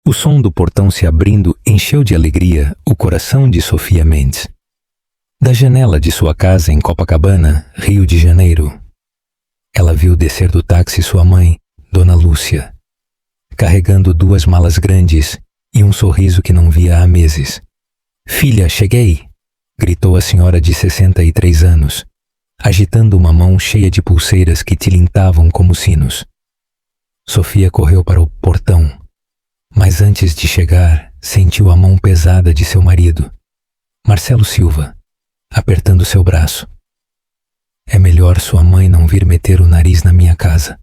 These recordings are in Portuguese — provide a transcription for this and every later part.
O som do portão se abrindo encheu de alegria o coração de Sofia Mendes. Da janela de sua casa em Copacabana, Rio de Janeiro, ela viu descer do táxi sua mãe, Dona Lúcia, carregando 2 malas grandes e um sorriso que não via há meses. "Filha, cheguei!" gritou a senhora de 63 anos, agitando uma mão cheia de pulseiras que tilintavam como sinos. Sofia correu para o portão, mas antes de chegar, sentiu a mão pesada de seu marido, Marcelo Silva, apertando seu braço. "É melhor sua mãe não vir meter o nariz na minha casa."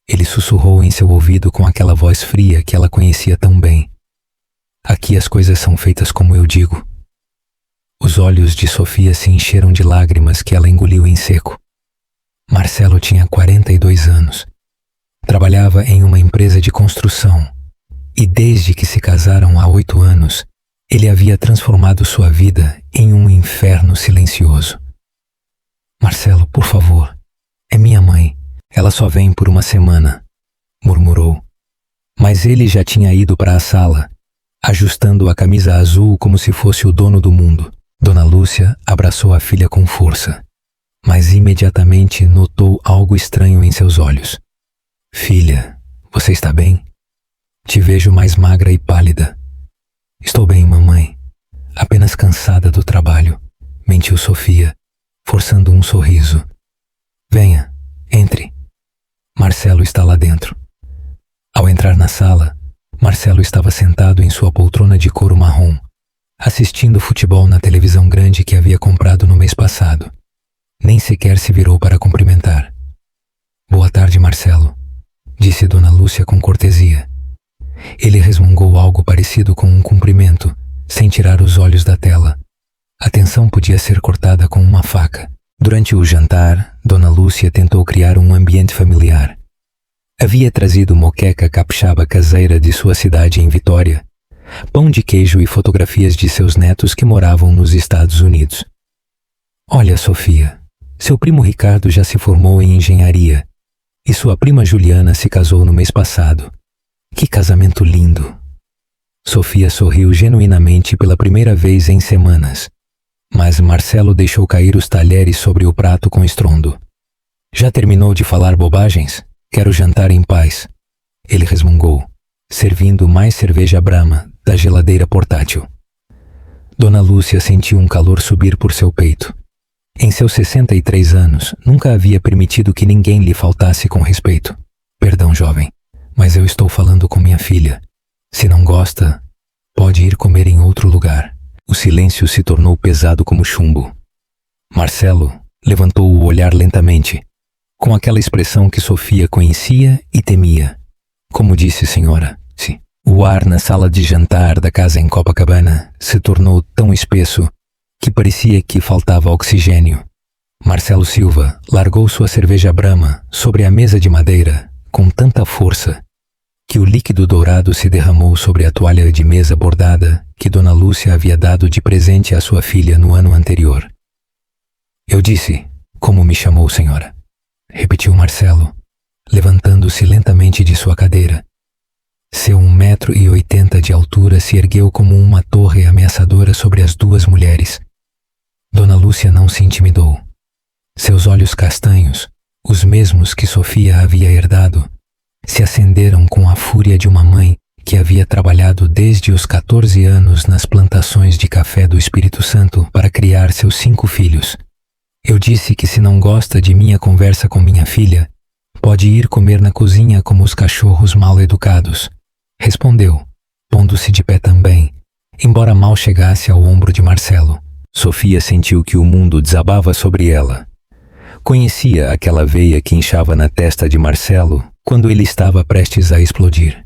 Ele sussurrou em seu ouvido com aquela voz fria que ela conhecia tão bem. "Aqui as coisas são feitas como eu digo." Os olhos de Sofia se encheram de lágrimas que ela engoliu em seco. Marcelo tinha 42 anos. Trabalhava em uma empresa de construção e desde que se casaram há 8 anos, ele havia transformado sua vida em um inferno silencioso. "Marcelo, por favor, é minha mãe. Ela só vem por uma semana", murmurou. Mas ele já tinha ido para a sala, ajustando a camisa azul como se fosse o dono do mundo. Dona Lúcia abraçou a filha com força, mas imediatamente notou algo estranho em seus olhos. "Filha, você está bem? Te vejo mais magra e pálida." "Estou bem, mamãe. Apenas cansada do trabalho", mentiu Sofia, forçando um sorriso. "Venha, entre. Marcelo está lá dentro." Ao entrar na sala, Marcelo estava sentado em sua poltrona de couro marrom, assistindo futebol na televisão grande que havia comprado no mês passado. Nem sequer se virou para cumprimentar. "Boa tarde, Marcelo", disse Dona Lúcia com cortesia. Ele resmungou algo parecido com um cumprimento, sem tirar os olhos da tela. A tensão podia ser cortada com uma faca. Durante o jantar, Dona Lúcia tentou criar um ambiente familiar. Havia trazido moqueca capixaba caseira de sua cidade em Vitória, pão de queijo e fotografias de seus netos que moravam nos Estados Unidos. "Olha, Sofia, seu primo Ricardo já se formou em engenharia e sua prima Juliana se casou no mês passado. Que casamento lindo!" Sofia sorriu genuinamente pela primeira vez em semanas, mas Marcelo deixou cair os talheres sobre o prato com estrondo. "Já terminou de falar bobagens? Quero jantar em paz", ele resmungou, servindo mais cerveja Brahma da geladeira portátil. Dona Lúcia sentiu um calor subir por seu peito. Em seus 63 anos, nunca havia permitido que ninguém lhe faltasse com respeito. "Perdão, jovem, mas eu estou falando com minha filha. Se não gosta, pode ir comer em outro lugar." O silêncio se tornou pesado como chumbo. Marcelo levantou o olhar lentamente, com aquela expressão que Sofia conhecia e temia. "Como disse, senhora, sim." O ar na sala de jantar da casa em Copacabana se tornou tão espesso que parecia que faltava oxigênio. Marcelo Silva largou sua cerveja Brahma sobre a mesa de madeira com tanta força que o líquido dourado se derramou sobre a toalha de mesa bordada que Dona Lúcia havia dado de presente à sua filha no ano anterior. "Eu disse, como me chamou, senhora?" repetiu Marcelo, levantando-se lentamente de sua cadeira. Seu 1,80 m de altura se ergueu como uma torre ameaçadora sobre as 2 mulheres. Dona Lúcia não se intimidou. Seus olhos castanhos, os mesmos que Sofia havia herdado, se acenderam com a fúria de uma mãe que havia trabalhado desde os 14 anos nas plantações de café do Espírito Santo para criar seus 5 filhos. "Eu disse que se não gosta de minha conversa com minha filha, pode ir comer na cozinha como os cachorros mal educados", respondeu, pondo-se de pé também, embora mal chegasse ao ombro de Marcelo. Sofia sentiu que o mundo desabava sobre ela. Conhecia aquela veia que inchava na testa de Marcelo quando ele estava prestes a explodir.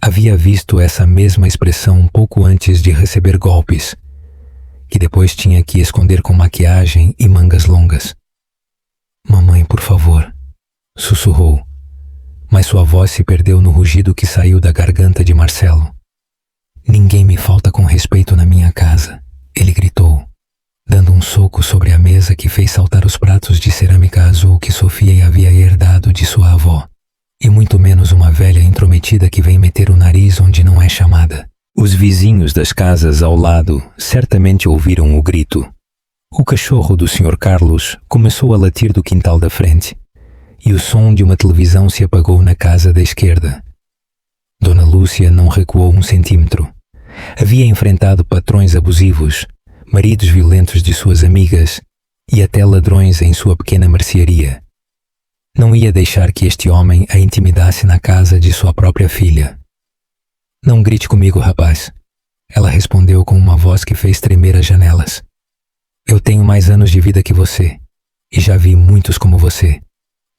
Havia visto essa mesma expressão um pouco antes de receber golpes, que depois tinha que esconder com maquiagem e mangas longas. "Mamãe, por favor", sussurrou, mas sua voz se perdeu no rugido que saiu da garganta de Marcelo. "Ninguém me falta com respeito na minha casa", ele gritou, dando um soco sobre a mesa que fez saltar os pratos de cerâmica azul que Sofia havia herdado de sua avó. e muito menos uma velha intrometida que vem meter o nariz onde não é chamada. Os vizinhos das casas ao lado certamente ouviram o grito. O cachorro do Sr. Carlos começou a latir do quintal da frente, e o som de uma televisão se apagou na casa da esquerda. Dona Lúcia não recuou um centímetro. Havia enfrentado patrões abusivos, maridos violentos de suas amigas e até ladrões em sua pequena mercearia. Não ia deixar que este homem a intimidasse na casa de sua própria filha. Não grite comigo, rapaz. Ela respondeu com uma voz que fez tremer as janelas. Eu tenho mais anos de vida que você, e já vi muitos como você,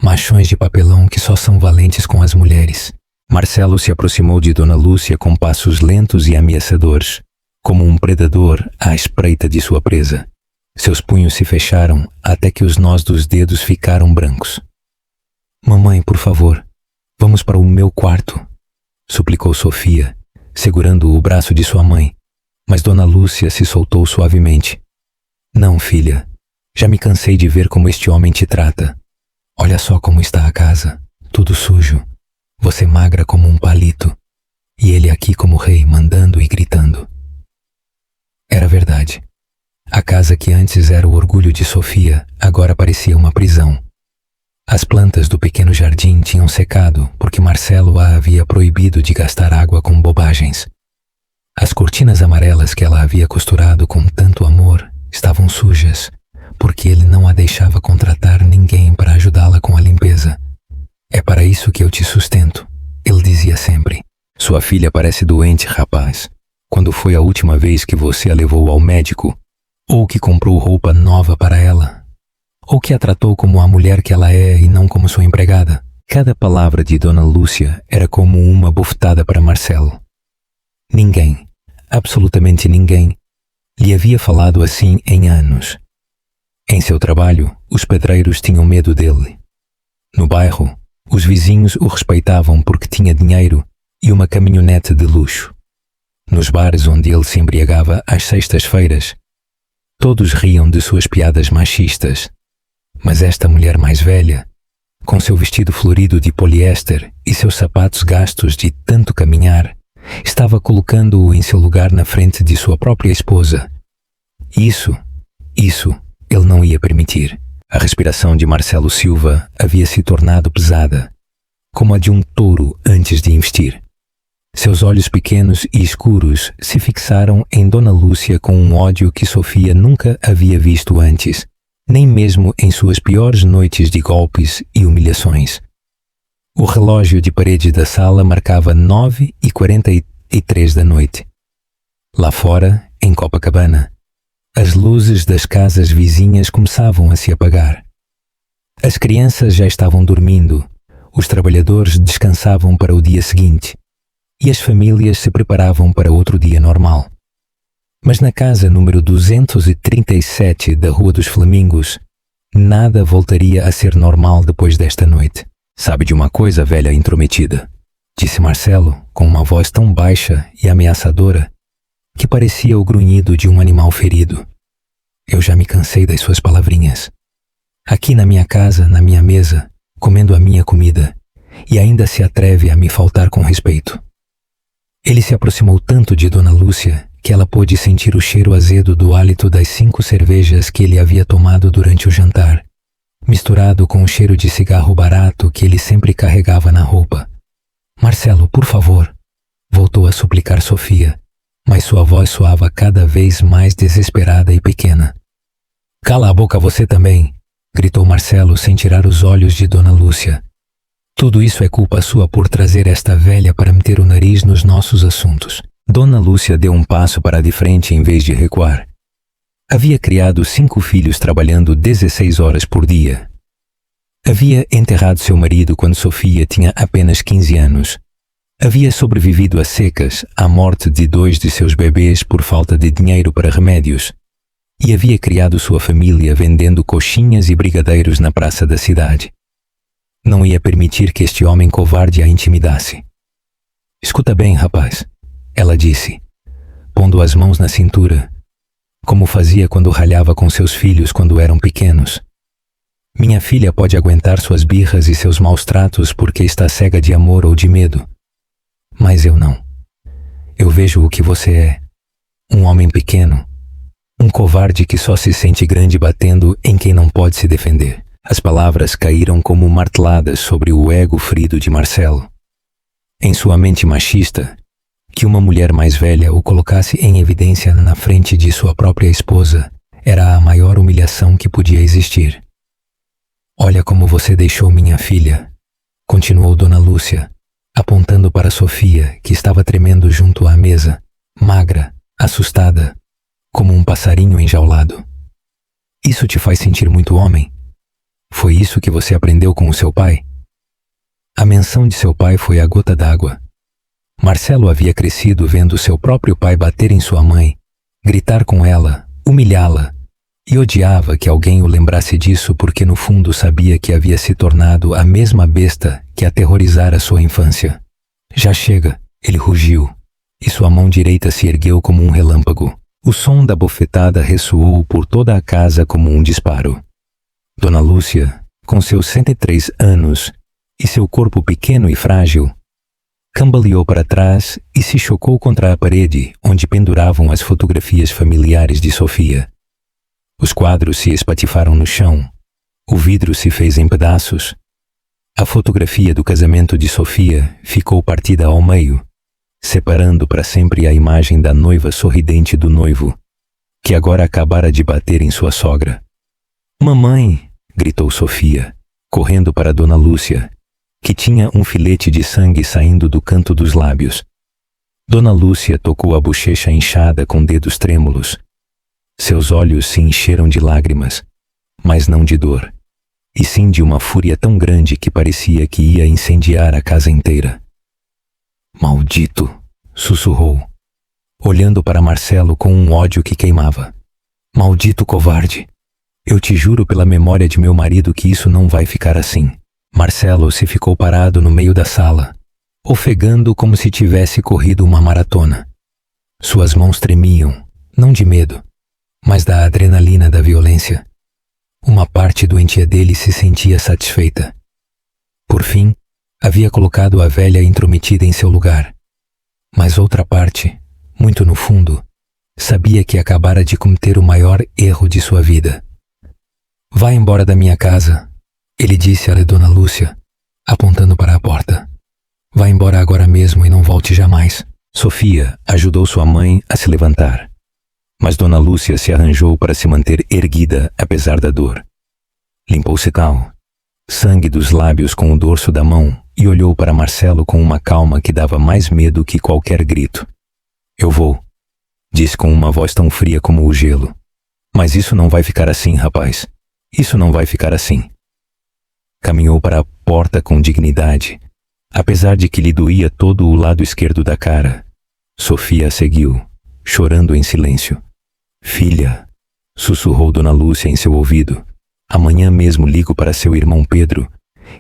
machões de papelão que só são valentes com as mulheres. Marcelo se aproximou de Dona Lúcia com passos lentos e ameaçadores, como um predador à espreita de sua presa. Seus punhos se fecharam até que os nós dos dedos ficaram brancos. Mamãe, por favor, vamos para o meu quarto, suplicou Sofia, segurando o braço de sua mãe, mas Dona Lúcia se soltou suavemente. Não, filha, já me cansei de ver como este homem te trata. Olha só como está a casa, tudo sujo. Você magra como um palito, e ele aqui como rei, mandando e gritando. Era verdade. A casa que antes era o orgulho de Sofia, agora parecia uma prisão. As plantas do pequeno jardim tinham secado porque Marcelo a havia proibido de gastar água com bobagens. As cortinas amarelas que ela havia costurado com tanto amor estavam sujas, porque ele não a deixava contratar ninguém para ajudá-la com a limpeza. É para isso que eu te sustento, ele dizia sempre. Sua filha parece doente, rapaz. Quando foi a última vez que você a levou ao médico? Ou que comprou roupa nova para ela? Ou que a tratou como a mulher que ela é e não como sua empregada? Cada palavra de Dona Lúcia era como uma bofetada para Marcelo. Ninguém, absolutamente ninguém, lhe havia falado assim em anos. Em seu trabalho, os pedreiros tinham medo dele. No bairro, os vizinhos o respeitavam porque tinha dinheiro e uma caminhonete de luxo. Nos bares onde ele se embriagava às sextas-feiras, todos riam de suas piadas machistas. Mas esta mulher mais velha, com seu vestido florido de poliéster e seus sapatos gastos de tanto caminhar, estava colocando-o em seu lugar na frente de sua própria esposa. Isso ele não ia permitir. A respiração de Marcelo Silva havia se tornado pesada, como a de um touro antes de investir. Seus olhos pequenos e escuros se fixaram em Dona Lúcia com um ódio que Sofia nunca havia visto antes, nem mesmo em suas piores noites de golpes e humilhações. O relógio de parede da sala marcava 9h43 da noite. Lá fora, em Copacabana, as luzes das casas vizinhas começavam a se apagar. As crianças já estavam dormindo, os trabalhadores descansavam para o dia seguinte e as famílias se preparavam para outro dia normal. Mas na casa número 237 da Rua dos Flamingos, nada voltaria a ser normal depois desta noite. Sabe de uma coisa, velha intrometida? Disse Marcelo com uma voz tão baixa e ameaçadora que parecia o grunhido de um animal ferido. Eu já me cansei das suas palavrinhas. Aqui na minha casa, na minha mesa, comendo a minha comida, e ainda se atreve a me faltar com respeito. Ele se aproximou tanto de Dona Lúcia que ela pôde sentir o cheiro azedo do hálito das 5 cervejas que ele havia tomado durante o jantar, misturado com o cheiro de cigarro barato que ele sempre carregava na roupa. Marcelo, por favor, voltou a suplicar Sofia, mas sua voz soava cada vez mais desesperada e pequena. Cala a boca você também, gritou Marcelo sem tirar os olhos de Dona Lúcia. Tudo isso é culpa sua por trazer esta velha para meter o nariz nos nossos assuntos. Dona Lúcia deu um passo para de frente em vez de recuar. Havia criado 5 filhos trabalhando 16 horas por dia. Havia enterrado seu marido quando Sofia tinha apenas 15 anos. Havia sobrevivido a secas à morte de 2 de seus bebês por falta de dinheiro para remédios. E havia criado sua família vendendo coxinhas e brigadeiros na praça da cidade. Não ia permitir que este homem covarde a intimidasse. Escuta bem, rapaz, ela disse, pondo as mãos na cintura, como fazia quando ralhava com seus filhos quando eram pequenos. Minha filha pode aguentar suas birras e seus maus tratos porque está cega de amor ou de medo. Mas eu não. Eu vejo o que você é. Um homem pequeno. Um covarde que só se sente grande batendo em quem não pode se defender. As palavras caíram como marteladas sobre o ego ferido de Marcelo. Em sua mente machista, que uma mulher mais velha o colocasse em evidência na frente de sua própria esposa era a maior humilhação que podia existir. Olha como você deixou minha filha, continuou Dona Lúcia, apontando para Sofia, que estava tremendo junto à mesa, magra, assustada, como um passarinho enjaulado. Isso te faz sentir muito homem? Foi isso que você aprendeu com o seu pai? A menção de seu pai foi a gota d'água. Marcelo havia crescido vendo seu próprio pai bater em sua mãe, gritar com ela, humilhá-la, e odiava que alguém o lembrasse disso porque no fundo sabia que havia se tornado a mesma besta que aterrorizara sua infância. Já chega, ele rugiu, e sua mão direita se ergueu como um relâmpago. O som da bofetada ressoou por toda a casa como um disparo. Dona Lúcia, com seus 103 anos e seu corpo pequeno e frágil, cambaleou para trás e se chocou contra a parede onde penduravam as fotografias familiares de Sofia. Os quadros se espatifaram no chão. O vidro se fez em pedaços. A fotografia do casamento de Sofia ficou partida ao meio, separando para sempre a imagem da noiva sorridente do noivo, que agora acabara de bater em sua sogra. "Mamãe!" gritou Sofia, correndo para Dona Lúcia, que tinha um filete de sangue saindo do canto dos lábios. Dona Lúcia tocou a bochecha inchada com dedos trêmulos. Seus olhos se encheram de lágrimas, mas não de dor, e sim de uma fúria tão grande que parecia que ia incendiar a casa inteira. "Maldito!" sussurrou, olhando para Marcelo com um ódio que queimava. "Maldito covarde! Eu te juro pela memória de meu marido que isso não vai ficar assim." Marcelo se ficou parado no meio da sala, ofegando como se tivesse corrido uma maratona. Suas mãos tremiam, não de medo, mas da adrenalina da violência. Uma parte doentia dele se sentia satisfeita. Por fim, havia colocado a velha intrometida em seu lugar. Mas outra parte, muito no fundo, sabia que acabara de cometer o maior erro de sua vida. "Vá embora da minha casa", ele disse a Dona Lúcia, apontando para a porta. "Vá embora agora mesmo e não volte jamais." Sofia ajudou sua mãe a se levantar, mas Dona Lúcia se arranjou para se manter erguida apesar da dor. Limpou-se cal, sangue dos lábios com o dorso da mão e olhou para Marcelo com uma calma que dava mais medo que qualquer grito. "Eu vou", disse com uma voz tão fria como o gelo. "Mas isso não vai ficar assim, rapaz. Isso não vai ficar assim." Caminhou para a porta com dignidade, apesar de que lhe doía todo o lado esquerdo da cara. Sofia a seguiu, chorando em silêncio. "Filha", sussurrou Dona Lúcia em seu ouvido, "amanhã mesmo ligo para seu irmão Pedro.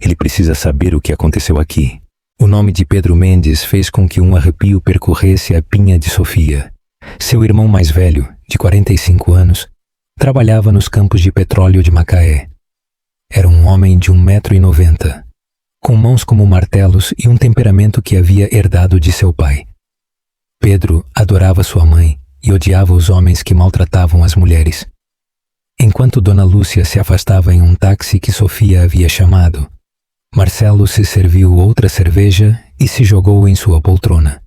Ele precisa saber o que aconteceu aqui." O nome de Pedro Mendes fez com que um arrepio percorresse a pinha de Sofia. Seu irmão mais velho, de 45 anos, trabalhava nos campos de petróleo de Macaé. Era um homem de 1,90 m, com mãos como martelos e um temperamento que havia herdado de seu pai. Pedro adorava sua mãe e odiava os homens que maltratavam as mulheres. Enquanto Dona Lúcia se afastava em um táxi que Sofia havia chamado, Marcelo se serviu outra cerveja e se jogou em sua poltrona.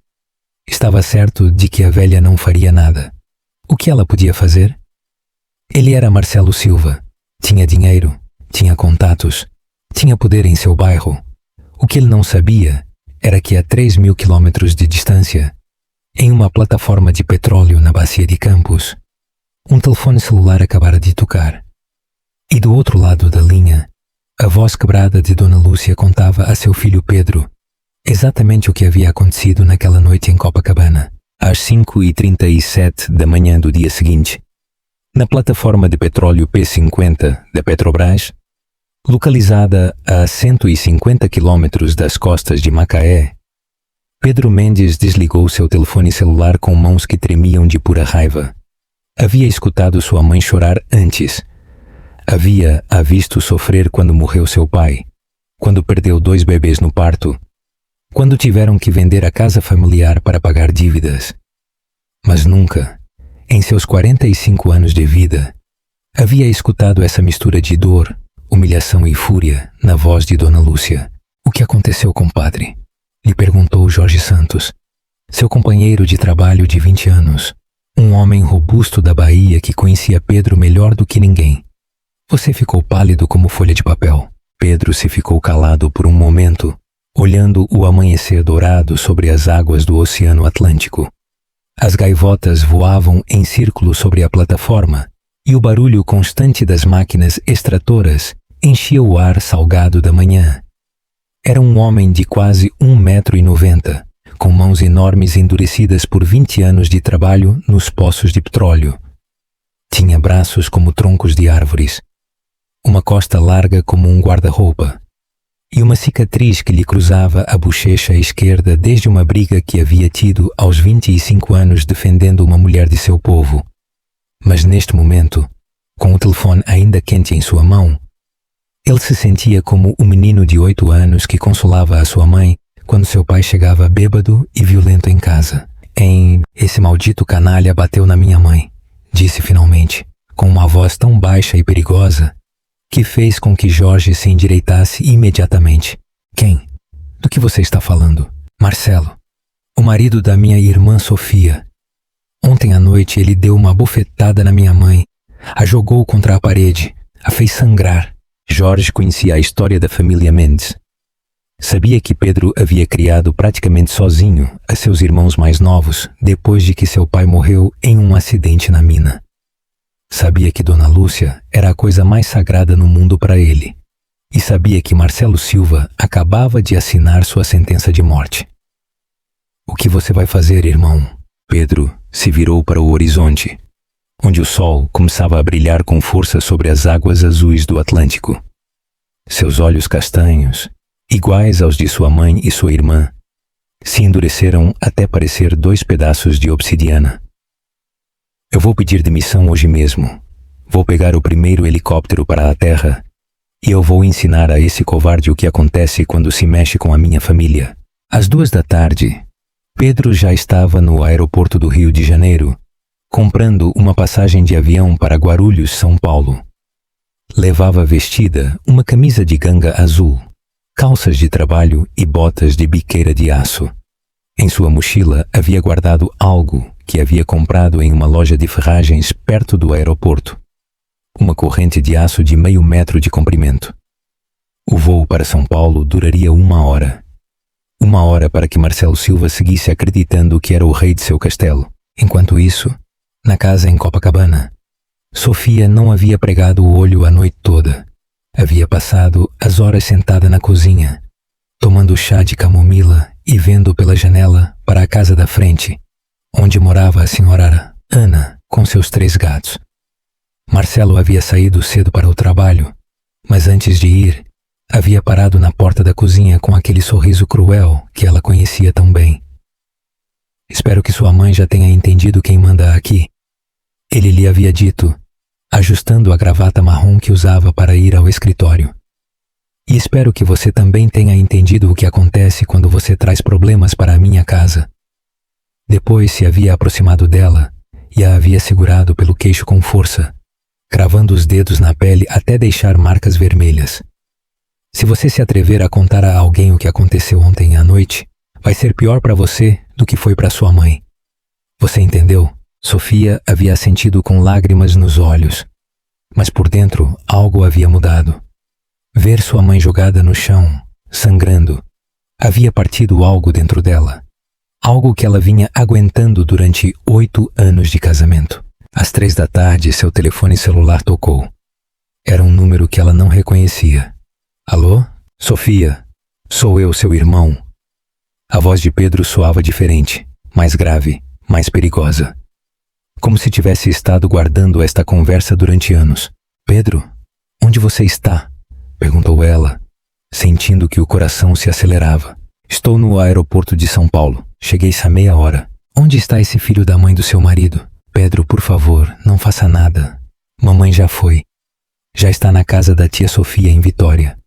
Estava certo de que a velha não faria nada. O que ela podia fazer? Ele era Marcelo Silva, tinha dinheiro, tinha contatos, tinha poder em seu bairro. O que ele não sabia era que a 3.000 quilômetros de distância, em uma plataforma de petróleo na bacia de Campos, um telefone celular acabara de tocar. E do outro lado da linha, a voz quebrada de Dona Lúcia contava a seu filho Pedro exatamente o que havia acontecido naquela noite em Copacabana, às 5h37 da manhã do dia seguinte. Na plataforma de petróleo P50 da Petrobras, localizada a 150 quilômetros das costas de Macaé, Pedro Mendes desligou seu telefone celular com mãos que tremiam de pura raiva. Havia escutado sua mãe chorar antes. Havia-a visto sofrer quando morreu seu pai, quando perdeu 2 bebês no parto, quando tiveram que vender a casa familiar para pagar dívidas. Mas nunca, em seus 45 anos de vida, havia escutado essa mistura de dor, humilhação e fúria na voz de Dona Lúcia. O que aconteceu, compadre? Lhe perguntou Jorge Santos, seu companheiro de trabalho de 20 anos, um homem robusto da Bahia que conhecia Pedro melhor do que ninguém. Você ficou pálido como folha de papel. Pedro se ficou calado por um momento, olhando o amanhecer dourado sobre as águas do Oceano Atlântico. As gaivotas voavam em círculo sobre a plataforma e o barulho constante das máquinas extratoras enchia o ar salgado da manhã. Era um homem de quase 1,90 m, com mãos enormes endurecidas por 20 anos de trabalho nos poços de petróleo. Tinha braços como troncos de árvores, uma costa larga como um guarda-roupa e uma cicatriz que lhe cruzava a bochecha esquerda desde uma briga que havia tido aos 25 anos defendendo uma mulher de seu povo. Mas neste momento, com o telefone ainda quente em sua mão, ele se sentia como o menino de 8 anos que consolava a sua mãe quando seu pai chegava bêbado e violento em casa. Esse maldito canalha bateu na minha mãe, disse finalmente, com uma voz tão baixa e perigosa que fez com que Jorge se endireitasse imediatamente. Quem? Do que você está falando? Marcelo, o marido da minha irmã Sofia. Ontem à noite ele deu uma bofetada na minha mãe, a jogou contra a parede, a fez sangrar. Jorge conhecia a história da família Mendes. Sabia que Pedro havia criado praticamente sozinho a seus irmãos mais novos depois de que seu pai morreu em um acidente na mina. Sabia que Dona Lúcia era a coisa mais sagrada no mundo para ele. E sabia que Marcelo Silva acabava de assinar sua sentença de morte. O que você vai fazer, irmão? Pedro se virou para o horizonte, onde o sol começava a brilhar com força sobre as águas azuis do Atlântico. Seus olhos castanhos, iguais aos de sua mãe e sua irmã, se endureceram até parecer 2 pedaços de obsidiana. Eu vou pedir demissão hoje mesmo. Vou pegar o primeiro helicóptero para a terra e eu vou ensinar a esse covarde o que acontece quando se mexe com a minha família. Às 2 da tarde, Pedro já estava no aeroporto do Rio de Janeiro, comprando uma passagem de avião para Guarulhos, São Paulo. Levava vestida uma camisa de ganga azul, calças de trabalho e botas de biqueira de aço. Em sua mochila havia guardado algo que havia comprado em uma loja de ferragens perto do aeroporto. Uma corrente de aço de meio metro de comprimento. O voo para São Paulo duraria 1 hora. 1 hora para que Marcelo Silva seguisse acreditando que era o rei de seu castelo. Enquanto isso, na casa em Copacabana, Sofia não havia pregado o olho a noite toda. Havia passado as horas sentada na cozinha, tomando chá de camomila e vendo pela janela para a casa da frente, onde morava a senhora Ana com seus 3 gatos. Marcelo havia saído cedo para o trabalho, mas antes de ir, havia parado na porta da cozinha com aquele sorriso cruel que ela conhecia tão bem. Espero que sua mãe já tenha entendido quem manda aqui, ele lhe havia dito, ajustando a gravata marrom que usava para ir ao escritório. E espero que você também tenha entendido o que acontece quando você traz problemas para a minha casa. Depois se havia aproximado dela e a havia segurado pelo queixo com força, cravando os dedos na pele até deixar marcas vermelhas. Se você se atrever a contar a alguém o que aconteceu ontem à noite, vai ser pior para você do que foi para sua mãe. Você entendeu? Sofia havia assentido com lágrimas nos olhos, mas por dentro algo havia mudado. Ver sua mãe jogada no chão, sangrando, havia partido algo dentro dela. Algo que ela vinha aguentando durante 8 anos de casamento. Às 3 da tarde, seu telefone celular tocou. Era um número que ela não reconhecia. Alô? Sofia, sou eu, seu irmão. A voz de Pedro soava diferente, mais grave, mais perigosa. Como se tivesse estado guardando esta conversa durante anos. Pedro, onde você está? Perguntou ela, sentindo que o coração se acelerava. Estou no aeroporto de São Paulo. Cheguei há meia hora. Onde está esse filho da mãe do seu marido? Pedro, por favor, não faça nada. Mamãe já foi. Já está na casa da tia Sofia em Vitória.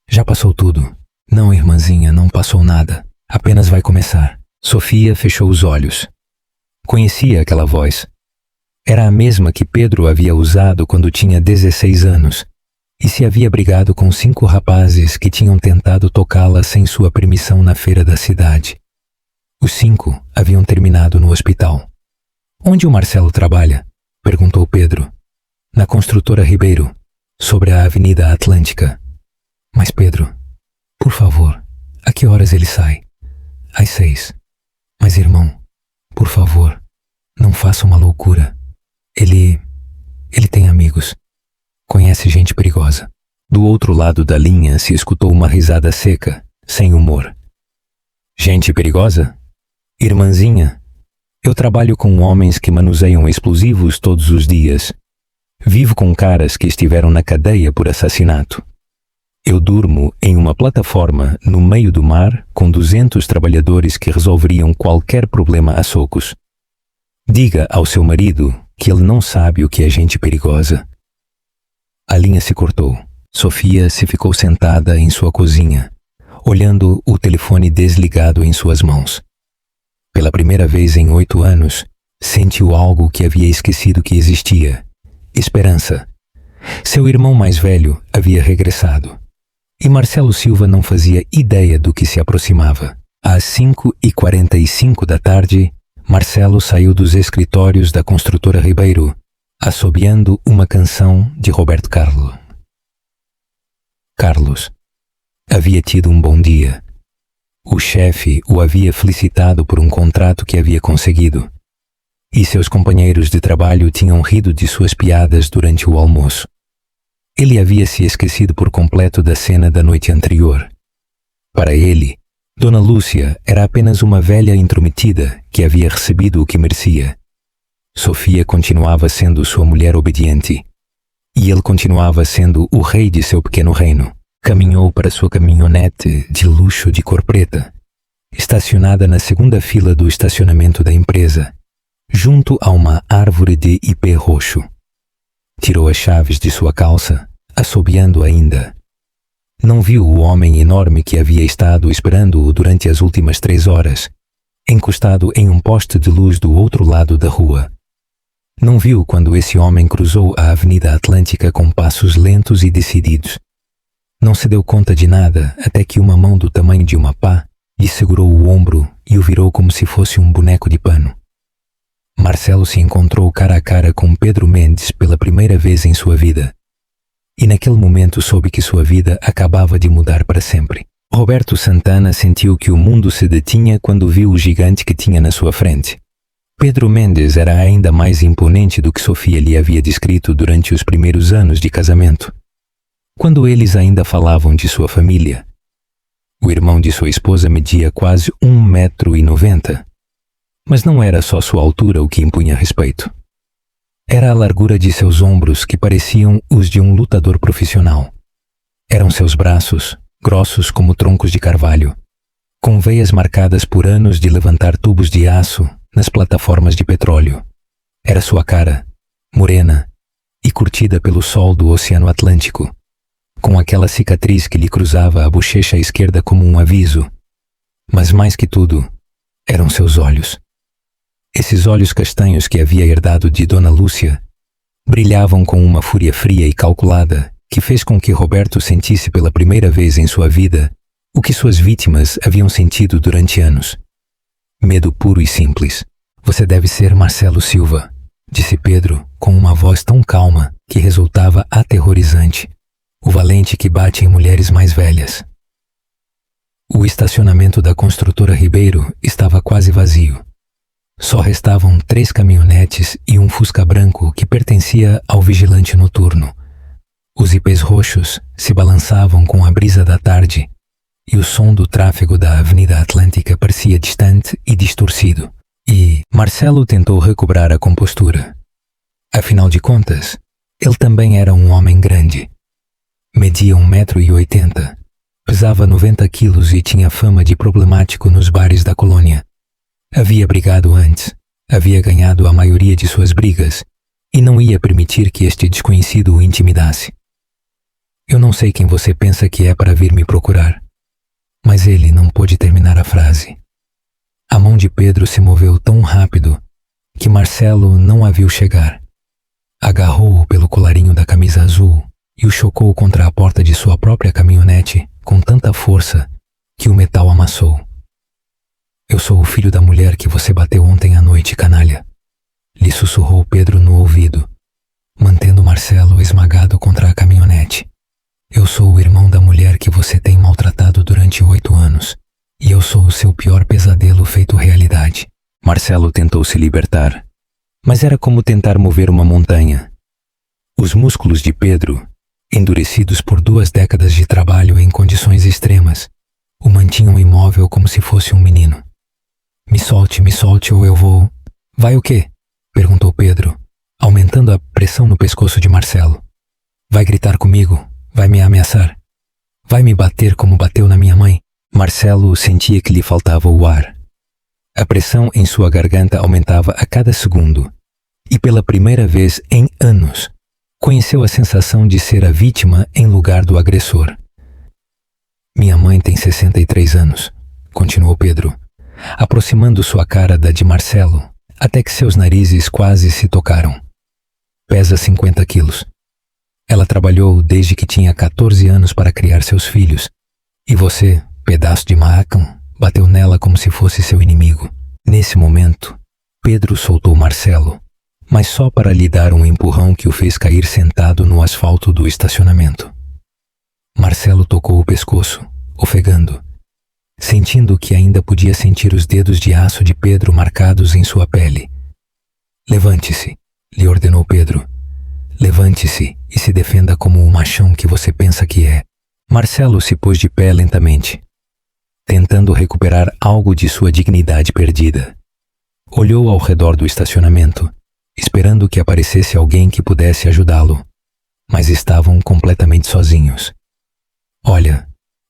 Já passou tudo. Não, irmãzinha, não passou nada. Apenas vai começar. Sofia fechou os olhos. Conhecia aquela voz. Era a mesma que Pedro havia usado quando tinha 16 anos e se havia brigado com 5 rapazes que tinham tentado tocá-la sem sua permissão na feira da cidade. Os 5 haviam terminado no hospital. Onde o Marcelo trabalha? Perguntou Pedro. Na construtora Ribeiro, sobre a Avenida Atlântica. Mas Pedro, por favor, a que horas ele sai? Às 6. Mas irmão, por favor, não faça uma loucura. Ele tem amigos. Conhece gente perigosa. Do outro lado da linha se escutou uma risada seca, sem humor. Gente perigosa? Irmãzinha, eu trabalho com homens que manuseiam explosivos todos os dias. Vivo com caras que estiveram na cadeia por assassinato. Eu durmo em uma plataforma no meio do mar com 200 trabalhadores que resolveriam qualquer problema a socos. Diga ao seu marido que ele não sabe o que é gente perigosa. A linha se cortou. Sofia se ficou sentada em sua cozinha, olhando o telefone desligado em suas mãos. Pela primeira vez em 8 anos, sentiu algo que havia esquecido que existia. Esperança. Seu irmão mais velho havia regressado. E Marcelo Silva não fazia ideia do que se aproximava. Às 5h45 da tarde, Marcelo saiu dos escritórios da construtora Ribeiro, assobiando uma canção de Roberto Carlos. Carlos havia tido um bom dia. O chefe o havia felicitado por um contrato que havia conseguido. E seus companheiros de trabalho tinham rido de suas piadas durante o almoço. Ele havia se esquecido por completo da cena da noite anterior. Para ele, Dona Lúcia era apenas uma velha intrometida que havia recebido o que merecia. Sofia continuava sendo sua mulher obediente. E ele continuava sendo o rei de seu pequeno reino. Caminhou para sua caminhonete de luxo de cor preta, estacionada na segunda fila do estacionamento da empresa, junto a uma árvore de ipê roxo. Tirou as chaves de sua calça, assobiando ainda. Não viu o homem enorme que havia estado esperando-o durante as últimas 3 horas, encostado em um poste de luz do outro lado da rua. Não viu quando esse homem cruzou a Avenida Atlântica com passos lentos e decididos. Não se deu conta de nada até que uma mão do tamanho de uma pá lhe segurou o ombro e o virou como se fosse um boneco de pano. Marcelo se encontrou cara a cara com Pedro Mendes pela primeira vez em sua vida. E naquele momento soube que sua vida acabava de mudar para sempre. Roberto Santana sentiu que o mundo se detinha quando viu o gigante que tinha na sua frente. Pedro Mendes era ainda mais imponente do que Sofia lhe havia descrito durante os primeiros anos de casamento, quando eles ainda falavam de sua família. O irmão de sua esposa media quase 1,90 m. Mas não era só sua altura o que impunha respeito. Era a largura de seus ombros que pareciam os de um lutador profissional. Eram seus braços, grossos como troncos de carvalho, com veias marcadas por anos de levantar tubos de aço nas plataformas de petróleo. Era sua cara, morena e curtida pelo sol do Oceano Atlântico, com aquela cicatriz que lhe cruzava a bochecha esquerda como um aviso. Mas mais que tudo, eram seus olhos. Esses olhos castanhos que havia herdado de Dona Lúcia brilhavam com uma fúria fria e calculada que fez com que Roberto sentisse pela primeira vez em sua vida o que suas vítimas haviam sentido durante anos. Medo puro e simples. Você deve ser Marcelo Silva, disse Pedro com uma voz tão calma que resultava aterrorizante. O valente que bate em mulheres mais velhas. O estacionamento da construtora Ribeiro estava quase vazio. Só restavam 3 caminhonetes e um Fusca branco que pertencia ao vigilante noturno. Os ipês roxos se balançavam com a brisa da tarde e o som do tráfego da Avenida Atlântica parecia distante e distorcido. E Marcelo tentou recobrar a compostura. Afinal de contas, ele também era um homem grande. Media 1,80 m, pesava 90 quilos e tinha fama de problemático nos bares da colônia. Havia brigado antes, havia ganhado a maioria de suas brigas e não ia permitir que este desconhecido o intimidasse. Eu não sei quem você pensa que é para vir me procurar. Mas ele não pôde terminar a frase. A mão de Pedro se moveu tão rápido que Marcelo não a viu chegar. Agarrou-o pelo colarinho da camisa azul e o chocou contra a porta de sua própria caminhonete com tanta força que o metal amassou. Eu sou o filho da mulher que você bateu ontem à noite, canalha, lhe sussurrou Pedro no ouvido, mantendo Marcelo esmagado contra a caminhonete. Eu sou o irmão da mulher que você tem maltratado durante 8 anos, e eu sou o seu pior pesadelo feito realidade. Marcelo tentou se libertar, mas era como tentar mover uma montanha. Os músculos de Pedro, endurecidos por 2 décadas de trabalho em condições extremas, o mantinham imóvel como se fosse um menino. Me solte ou eu vou... Vai o quê? Perguntou Pedro, aumentando a pressão no pescoço de Marcelo. Vai gritar comigo? Vai me ameaçar? Vai me bater como bateu na minha mãe? Marcelo sentia que lhe faltava o ar. A pressão em sua garganta aumentava a cada segundo, e pela primeira vez em anos, conheceu a sensação de ser a vítima em lugar do agressor. Minha mãe tem 63 anos, continuou Pedro, aproximando sua cara da de Marcelo, até que seus narizes quase se tocaram. Pesa 50 quilos. Ela trabalhou desde que tinha 14 anos para criar seus filhos, e você, pedaço de maacão, bateu nela como se fosse seu inimigo. Nesse momento, Pedro soltou Marcelo, mas só para lhe dar um empurrão que o fez cair sentado no asfalto do estacionamento. Marcelo tocou o pescoço, ofegando, sentindo que ainda podia sentir os dedos de aço de Pedro marcados em sua pele. Levante-se, lhe ordenou Pedro. Levante-se e se defenda como o machão que você pensa que é. Marcelo se pôs de pé lentamente, tentando recuperar algo de sua dignidade perdida. Olhou ao redor do estacionamento, esperando que aparecesse alguém que pudesse ajudá-lo, mas estavam completamente sozinhos. Olha,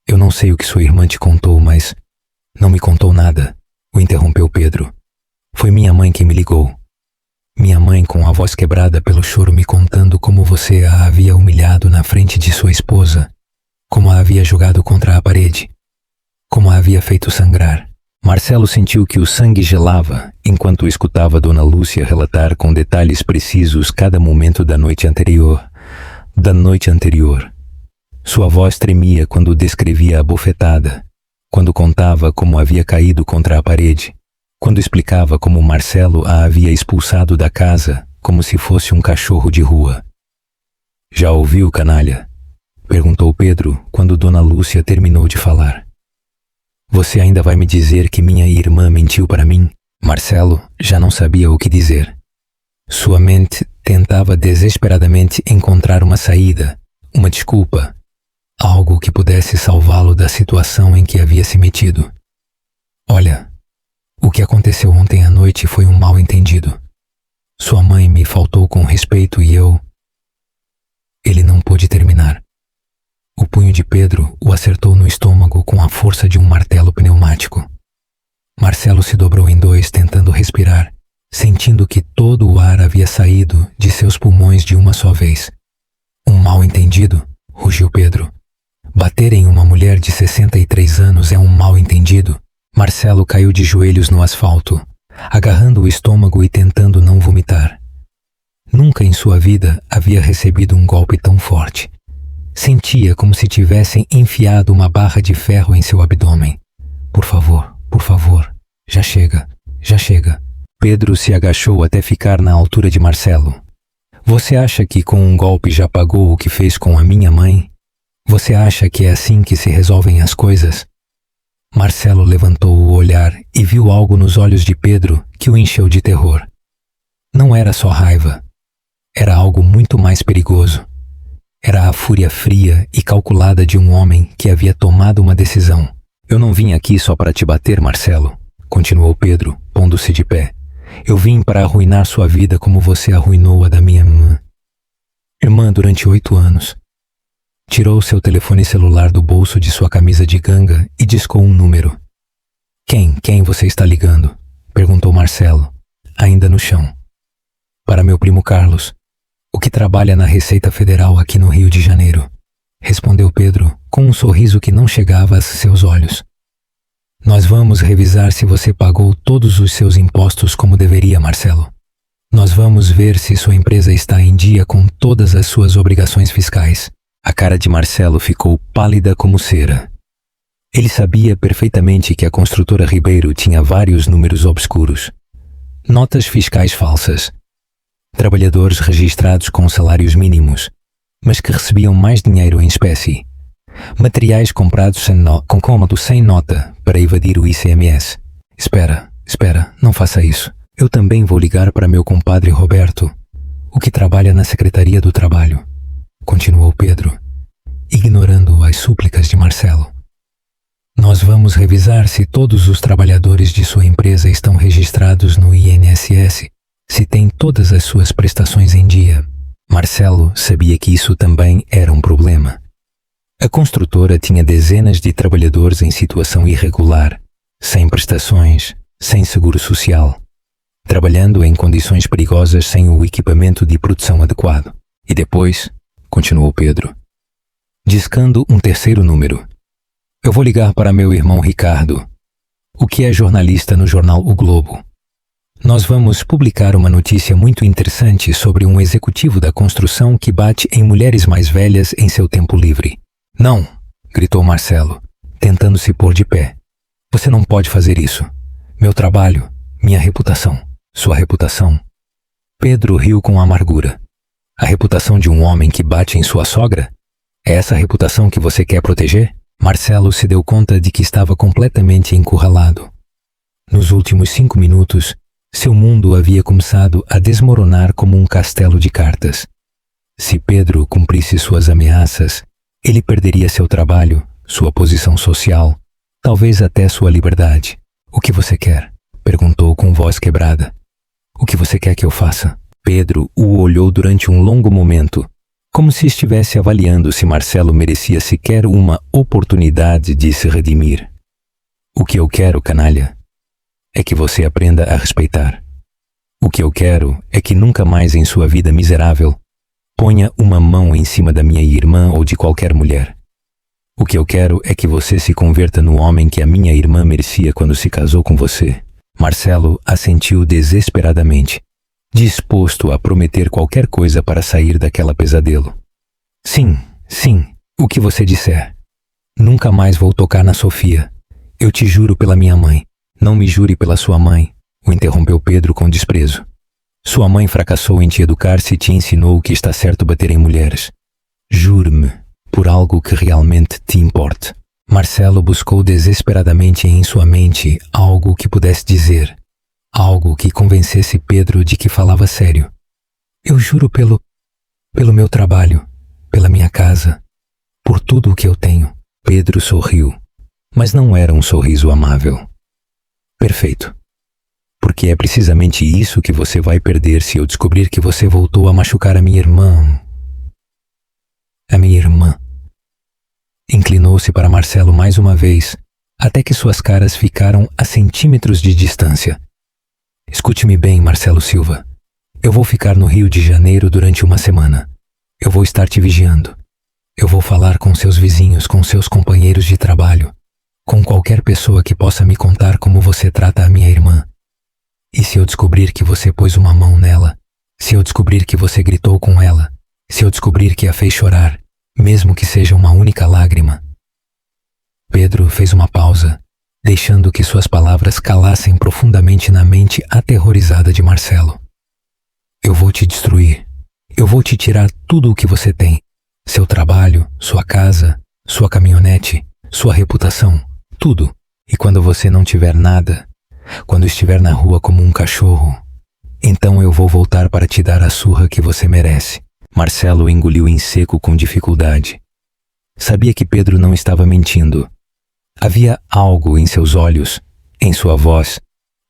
eu não sei o que sua irmã te contou, mas... Não me contou nada, o interrompeu Pedro. Foi minha mãe quem me ligou. Minha mãe, com a voz quebrada pelo choro, me contando como você a havia humilhado na frente de sua esposa, como a havia jogado contra a parede, como a havia feito sangrar. Marcelo sentiu que o sangue gelava enquanto escutava Dona Lúcia relatar com detalhes precisos cada momento da noite anterior. Sua voz tremia quando descrevia a bofetada, quando contava como havia caído contra a parede, quando explicava como Marcelo a havia expulsado da casa como se fosse um cachorro de rua. Já ouviu, canalha? Perguntou Pedro quando Dona Lúcia terminou de falar. Você ainda vai me dizer que minha irmã mentiu para mim? Marcelo já não sabia o que dizer. Sua mente tentava desesperadamente encontrar uma saída, uma desculpa, algo que pudesse salvá-lo da situação em que havia se metido. Olha, o que aconteceu ontem à noite foi um mal-entendido. Sua mãe me faltou com respeito e eu... Ele não pôde terminar. O punho de Pedro o acertou no estômago com a força de um martelo pneumático. Marcelo se dobrou em 2 tentando respirar, sentindo que todo o ar havia saído de seus pulmões de uma só vez. Um mal-entendido? Rugiu Pedro. Bater em uma mulher de 63 anos é um mal-entendido? Marcelo caiu de joelhos no asfalto, agarrando o estômago e tentando não vomitar. Nunca em sua vida havia recebido um golpe tão forte. Sentia como se tivessem enfiado uma barra de ferro em seu abdômen. Por favor, já chega. Pedro se agachou até ficar na altura de Marcelo. Você acha que com um golpe já pagou o que fez com a minha mãe? Você acha que é assim que se resolvem as coisas? Marcelo levantou o olhar e viu algo nos olhos de Pedro que o encheu de terror. Não era só raiva. Era algo muito mais perigoso. Era a fúria fria e calculada de um homem que havia tomado uma decisão. Eu não vim aqui só para te bater, Marcelo, continuou Pedro, pondo-se de pé. Eu vim para arruinar sua vida como você arruinou a da minha irmã durante 8 anos. Tirou seu telefone celular do bolso de sua camisa de ganga e discou um número. Quem você está ligando? Perguntou Marcelo, ainda no chão. Para meu primo Carlos, o que trabalha na Receita Federal aqui no Rio de Janeiro. respondeu Pedro, com um sorriso que não chegava a seus olhos. Nós vamos revisar se você pagou todos os seus impostos como deveria, Marcelo. Nós vamos ver se sua empresa está em dia com todas as suas obrigações fiscais. A cara de Marcelo ficou pálida como cera. Ele sabia perfeitamente que a construtora Ribeiro tinha vários números obscuros. Notas fiscais falsas. Trabalhadores registrados com salários mínimos, mas que recebiam mais dinheiro em espécie. Materiais comprados com cômodo sem nota para evadir o ICMS. Espera, não faça isso. Eu também vou ligar para meu compadre Roberto, o que trabalha na Secretaria do Trabalho, continuou Pedro, ignorando as súplicas de Marcelo. Nós vamos revisar se todos os trabalhadores de sua empresa estão registrados no INSS, se têm todas as suas prestações em dia. Marcelo sabia que isso também era um problema. A construtora tinha dezenas de trabalhadores em situação irregular, sem prestações, sem seguro social, trabalhando em condições perigosas sem o equipamento de produção adequado. E depois, continuou Pedro, discando um terceiro número. Eu vou ligar para meu irmão Ricardo, o que é jornalista no jornal O Globo. Nós vamos publicar uma notícia muito interessante sobre um executivo da construção que bate em mulheres mais velhas em seu tempo livre. Não, gritou Marcelo, tentando se pôr de pé. Você não pode fazer isso. Meu trabalho, minha reputação, sua reputação. Pedro riu com amargura. A reputação de um homem que bate em sua sogra? É essa a reputação que você quer proteger? Marcelo se deu conta de que estava completamente encurralado. Nos últimos 5 minutos, seu mundo havia começado a desmoronar como um castelo de cartas. Se Pedro cumprisse suas ameaças, ele perderia seu trabalho, sua posição social, talvez até sua liberdade. O que você quer? Perguntou com voz quebrada. O que você quer que eu faça? Pedro o olhou durante um longo momento, como se estivesse avaliando se Marcelo merecia sequer uma oportunidade de se redimir. O que eu quero, canalha, é que você aprenda a respeitar. O que eu quero é que nunca mais em sua vida miserável ponha uma mão em cima da minha irmã ou de qualquer mulher. O que eu quero é que você se converta no homem que a minha irmã merecia quando se casou com você. Marcelo assentiu desesperadamente, disposto a prometer qualquer coisa para sair daquela pesadelo. Sim, o que você disser. Nunca mais vou tocar na Sofia. Eu te juro pela minha mãe. Não me jure pela sua mãe, o interrompeu Pedro com desprezo. Sua mãe fracassou em te educar-se e te ensinou que está certo bater em mulheres. Jure-me por algo que realmente te importe. Marcelo buscou desesperadamente em sua mente algo que pudesse dizer, algo que convencesse Pedro de que falava sério. Eu juro pelo meu trabalho, pela minha casa, por tudo o que eu tenho. Pedro sorriu, mas não era um sorriso amável. Perfeito. Porque é precisamente isso que você vai perder se eu descobrir que você voltou a machucar a minha irmã. A minha irmã. Inclinou-se para Marcelo mais uma vez, até que suas caras ficaram a centímetros de distância. Escute-me bem, Marcelo Silva. Eu vou ficar no Rio de Janeiro durante uma semana. Eu vou estar te vigiando. Eu vou falar com seus vizinhos, com seus companheiros de trabalho, com qualquer pessoa que possa me contar como você trata a minha irmã. E se eu descobrir que você pôs uma mão nela, se eu descobrir que você gritou com ela, se eu descobrir que a fez chorar, mesmo que seja uma única lágrima. Pedro fez uma pausa, deixando que suas palavras calassem profundamente na mente aterrorizada de Marcelo. Eu vou te destruir. Eu vou te tirar tudo o que você tem. Seu trabalho, sua casa, sua caminhonete, sua reputação, tudo. E quando você não tiver nada, quando estiver na rua como um cachorro, então eu vou voltar para te dar a surra que você merece. Marcelo engoliu em seco com dificuldade. Sabia que Pedro não estava mentindo. Havia algo em seus olhos, em sua voz,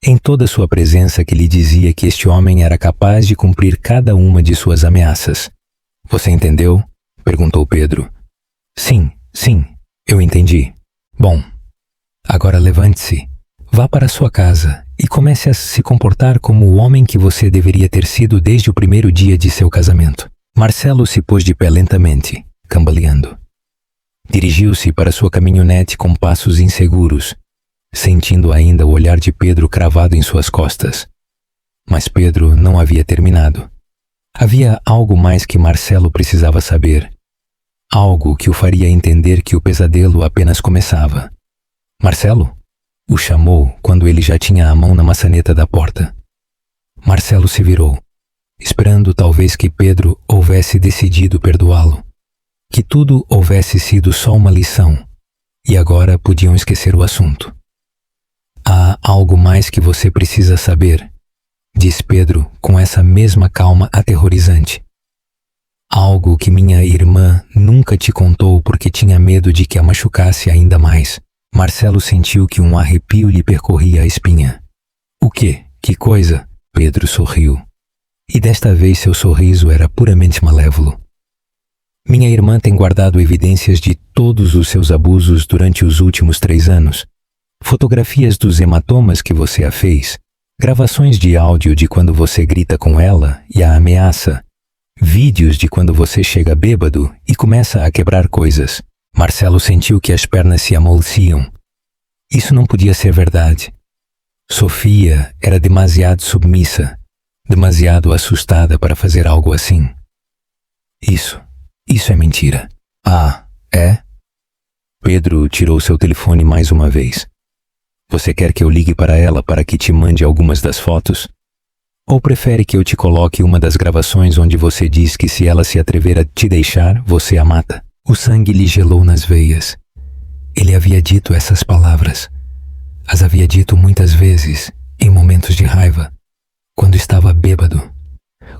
em toda sua presença que lhe dizia que este homem era capaz de cumprir cada uma de suas ameaças. Você entendeu? Perguntou Pedro. Sim, eu entendi. Bom, agora levante-se, vá para sua casa e comece a se comportar como o homem que você deveria ter sido desde o primeiro dia de seu casamento. Marcelo se pôs de pé lentamente, cambaleando. Dirigiu-se para sua caminhonete com passos inseguros, sentindo ainda o olhar de Pedro cravado em suas costas. Mas Pedro não havia terminado. Havia algo mais que Marcelo precisava saber. Algo que o faria entender que o pesadelo apenas começava. Marcelo? O chamou quando ele já tinha a mão na maçaneta da porta. Marcelo se virou, esperando talvez que Pedro houvesse decidido perdoá-lo. Que tudo houvesse sido só uma lição, e agora podiam esquecer o assunto. Há algo mais que você precisa saber, disse Pedro com essa mesma calma aterrorizante. Algo que minha irmã nunca te contou porque tinha medo de que a machucasse ainda mais. Marcelo sentiu que um arrepio lhe percorria a espinha. O quê? Que coisa? Pedro sorriu. E desta vez seu sorriso era puramente malévolo. Minha irmã tem guardado evidências de todos os seus abusos durante os últimos 3 anos. Fotografias dos hematomas que você a fez, gravações de áudio de quando você grita com ela e a ameaça, vídeos de quando você chega bêbado e começa a quebrar coisas. Marcelo sentiu que as pernas se amoleciam. Isso não podia ser verdade. Sofia era demasiado submissa, demasiado assustada para fazer algo assim. Isso é mentira. Ah, é? Pedro tirou seu telefone mais uma vez. Você quer que eu ligue para ela para que te mande algumas das fotos? Ou prefere que eu te coloque uma das gravações onde você diz que se ela se atrever a te deixar, você a mata? O sangue lhe gelou nas veias. Ele havia dito essas palavras. As havia dito muitas vezes, em momentos de raiva, quando estava bêbado,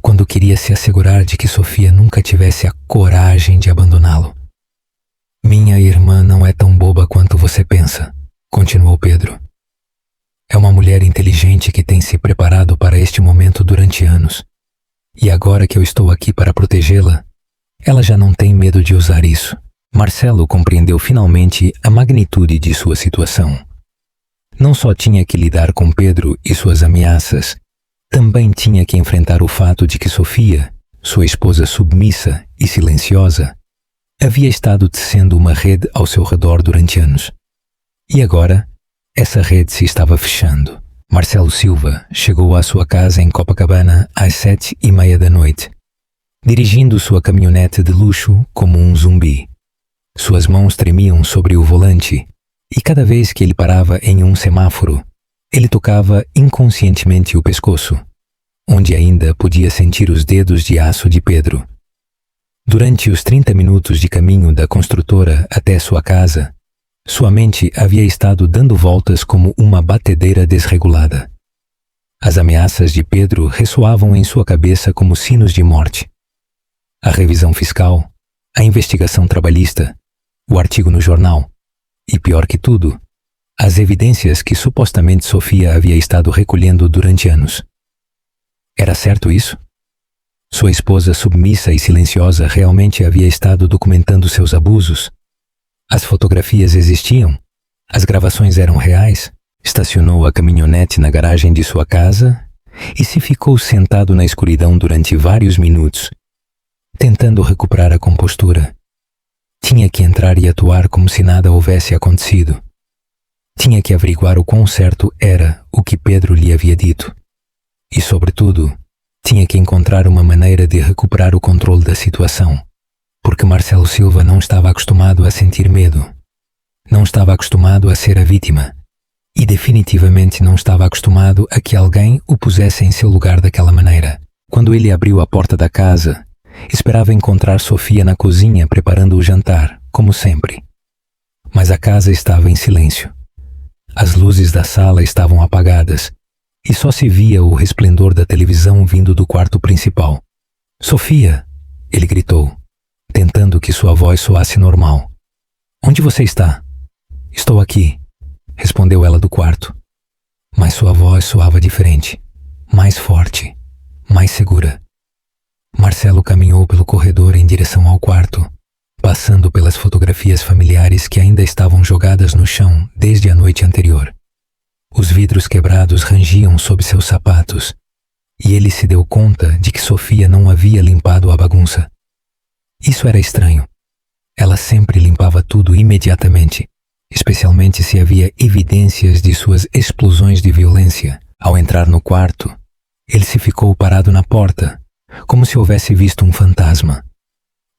quando queria se assegurar de que Sofia nunca tivesse a coragem de abandoná-lo. Minha irmã não é tão boba quanto você pensa, continuou Pedro. É uma mulher inteligente que tem se preparado para este momento durante anos. E agora que eu estou aqui para protegê-la, ela já não tem medo de usar isso. Marcelo compreendeu finalmente a magnitude de sua situação. Não só tinha que lidar com Pedro e suas ameaças, também tinha que enfrentar o fato de que Sofia, sua esposa submissa e silenciosa, havia estado tecendo uma rede ao seu redor durante anos. E agora, essa rede se estava fechando. Marcelo Silva chegou à sua casa em Copacabana às 7h30 da noite, dirigindo sua caminhonete de luxo como um zumbi. Suas mãos tremiam sobre o volante, e cada vez que ele parava em um semáforo, ele tocava inconscientemente o pescoço, onde ainda podia sentir os dedos de aço de Pedro. Durante os 30 minutos de caminho da construtora até sua casa, sua mente havia estado dando voltas como uma batedeira desregulada. As ameaças de Pedro ressoavam em sua cabeça como sinos de morte. A revisão fiscal, a investigação trabalhista, o artigo no jornal e, pior que tudo, as evidências que supostamente Sofia havia estado recolhendo durante anos. Era certo isso? Sua esposa submissa e silenciosa realmente havia estado documentando seus abusos? As fotografias existiam? As gravações eram reais? Estacionou a caminhonete na garagem de sua casa e se ficou sentado na escuridão durante vários minutos, tentando recuperar a compostura. Tinha que entrar e atuar como se nada houvesse acontecido. Tinha que averiguar o quão certo era o que Pedro lhe havia dito. E, sobretudo, tinha que encontrar uma maneira de recuperar o controle da situação, porque Marcelo Silva não estava acostumado a sentir medo. Não estava acostumado a ser a vítima. E definitivamente não estava acostumado a que alguém o pusesse em seu lugar daquela maneira. Quando ele abriu a porta da casa, esperava encontrar Sofia na cozinha preparando o jantar, como sempre. Mas a casa estava em silêncio. As luzes da sala estavam apagadas e só se via o resplendor da televisão vindo do quarto principal. "Sofia!" ele gritou, tentando que sua voz soasse normal. "Onde você está?" "Estou aqui", respondeu ela do quarto. Mas sua voz soava diferente, mais forte, mais segura. Marcelo caminhou pelo corredor em direção ao quarto, passando pelas fotografias familiares que ainda estavam jogadas no chão desde a noite anterior. Os vidros quebrados rangiam sob seus sapatos, e ele se deu conta de que Sofia não havia limpado a bagunça. Isso era estranho. Ela sempre limpava tudo imediatamente, especialmente se havia evidências de suas explosões de violência. Ao entrar no quarto, ele se ficou parado na porta, como se houvesse visto um fantasma.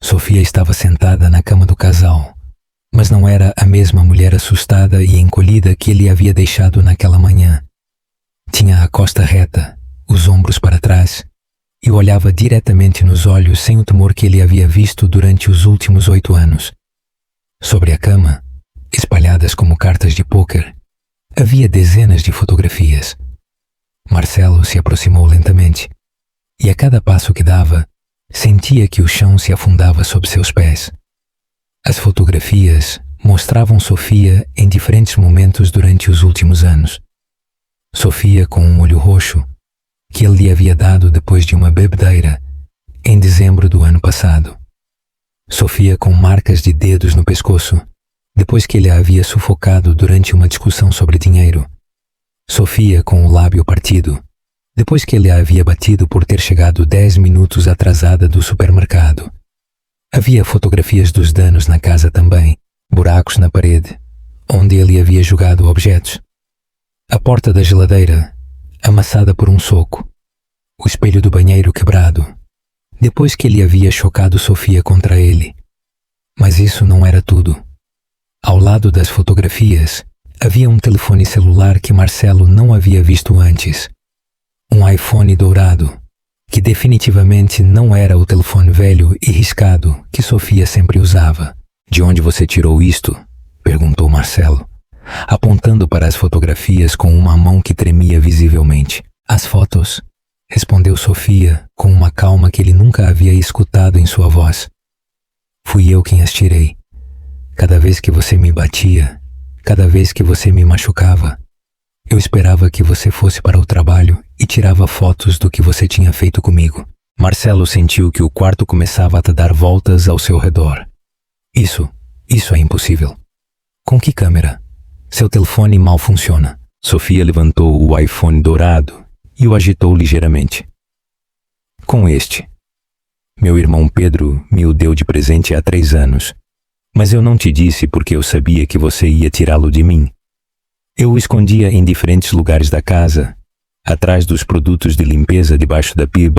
Sofia estava sentada na cama do casal, mas não era a mesma mulher assustada e encolhida que ele havia deixado naquela manhã. Tinha a costa reta, os ombros para trás, e olhava diretamente nos olhos sem o temor que ele havia visto durante os últimos 8 anos. Sobre a cama, espalhadas como cartas de pôquer, havia dezenas de fotografias. Marcelo se aproximou lentamente, e a cada passo que dava, sentia que o chão se afundava sob seus pés. As fotografias mostravam Sofia em diferentes momentos durante os últimos anos. Sofia com um olho roxo, que ele lhe havia dado depois de uma bebedeira, em dezembro do ano passado. Sofia com marcas de dedos no pescoço, depois que ele a havia sufocado durante uma discussão sobre dinheiro. Sofia com o lábio partido, depois que ele a havia batido por ter chegado 10 minutos atrasada do supermercado. Havia fotografias dos danos na casa também, buracos na parede, onde ele havia jogado objetos. A porta da geladeira, amassada por um soco. O espelho do banheiro quebrado, depois que ele havia chocado Sofia contra ele. Mas isso não era tudo. Ao lado das fotografias, havia um telefone celular que Marcelo não havia visto antes. Um iPhone dourado, que definitivamente não era o telefone velho e riscado que Sofia sempre usava. "De onde você tirou isto?" perguntou Marcelo, apontando para as fotografias com uma mão que tremia visivelmente. "As fotos", respondeu Sofia com uma calma que ele nunca havia escutado em sua voz. "Fui eu quem as tirei. Cada vez que você me batia, cada vez que você me machucava, eu esperava que você fosse para o trabalho e tirava fotos do que você tinha feito comigo." Marcelo sentiu que o quarto começava a dar voltas ao seu redor. Isso é impossível. "Com que câmera? Seu telefone mal funciona." Sofia levantou o iPhone dourado e o agitou ligeiramente. "Com este. Meu irmão Pedro me o deu de presente há 3 anos, mas eu não te disse porque eu sabia que você ia tirá-lo de mim. Eu o escondia em diferentes lugares da casa, atrás dos produtos de limpeza debaixo da pia,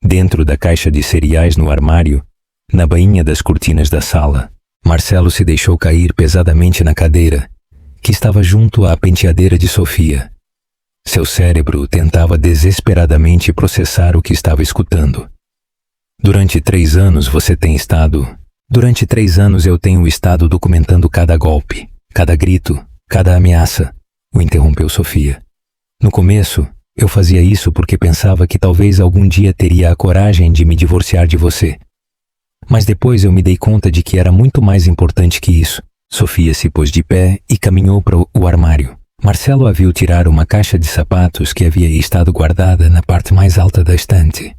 dentro da caixa de cereais no armário, na bainha das cortinas da sala." Marcelo se deixou cair pesadamente na cadeira, que estava junto à penteadeira de Sofia. Seu cérebro tentava desesperadamente processar o que estava escutando. Durante 3 anos eu tenho estado documentando cada golpe, cada grito, cada ameaça", o interrompeu Sofia. "No começo, eu fazia isso porque pensava que talvez algum dia teria a coragem de me divorciar de você. Mas depois eu me dei conta de que era muito mais importante que isso." Sofia se pôs de pé e caminhou para o armário. Marcelo a viu tirar uma caixa de sapatos que havia estado guardada na parte mais alta da estante.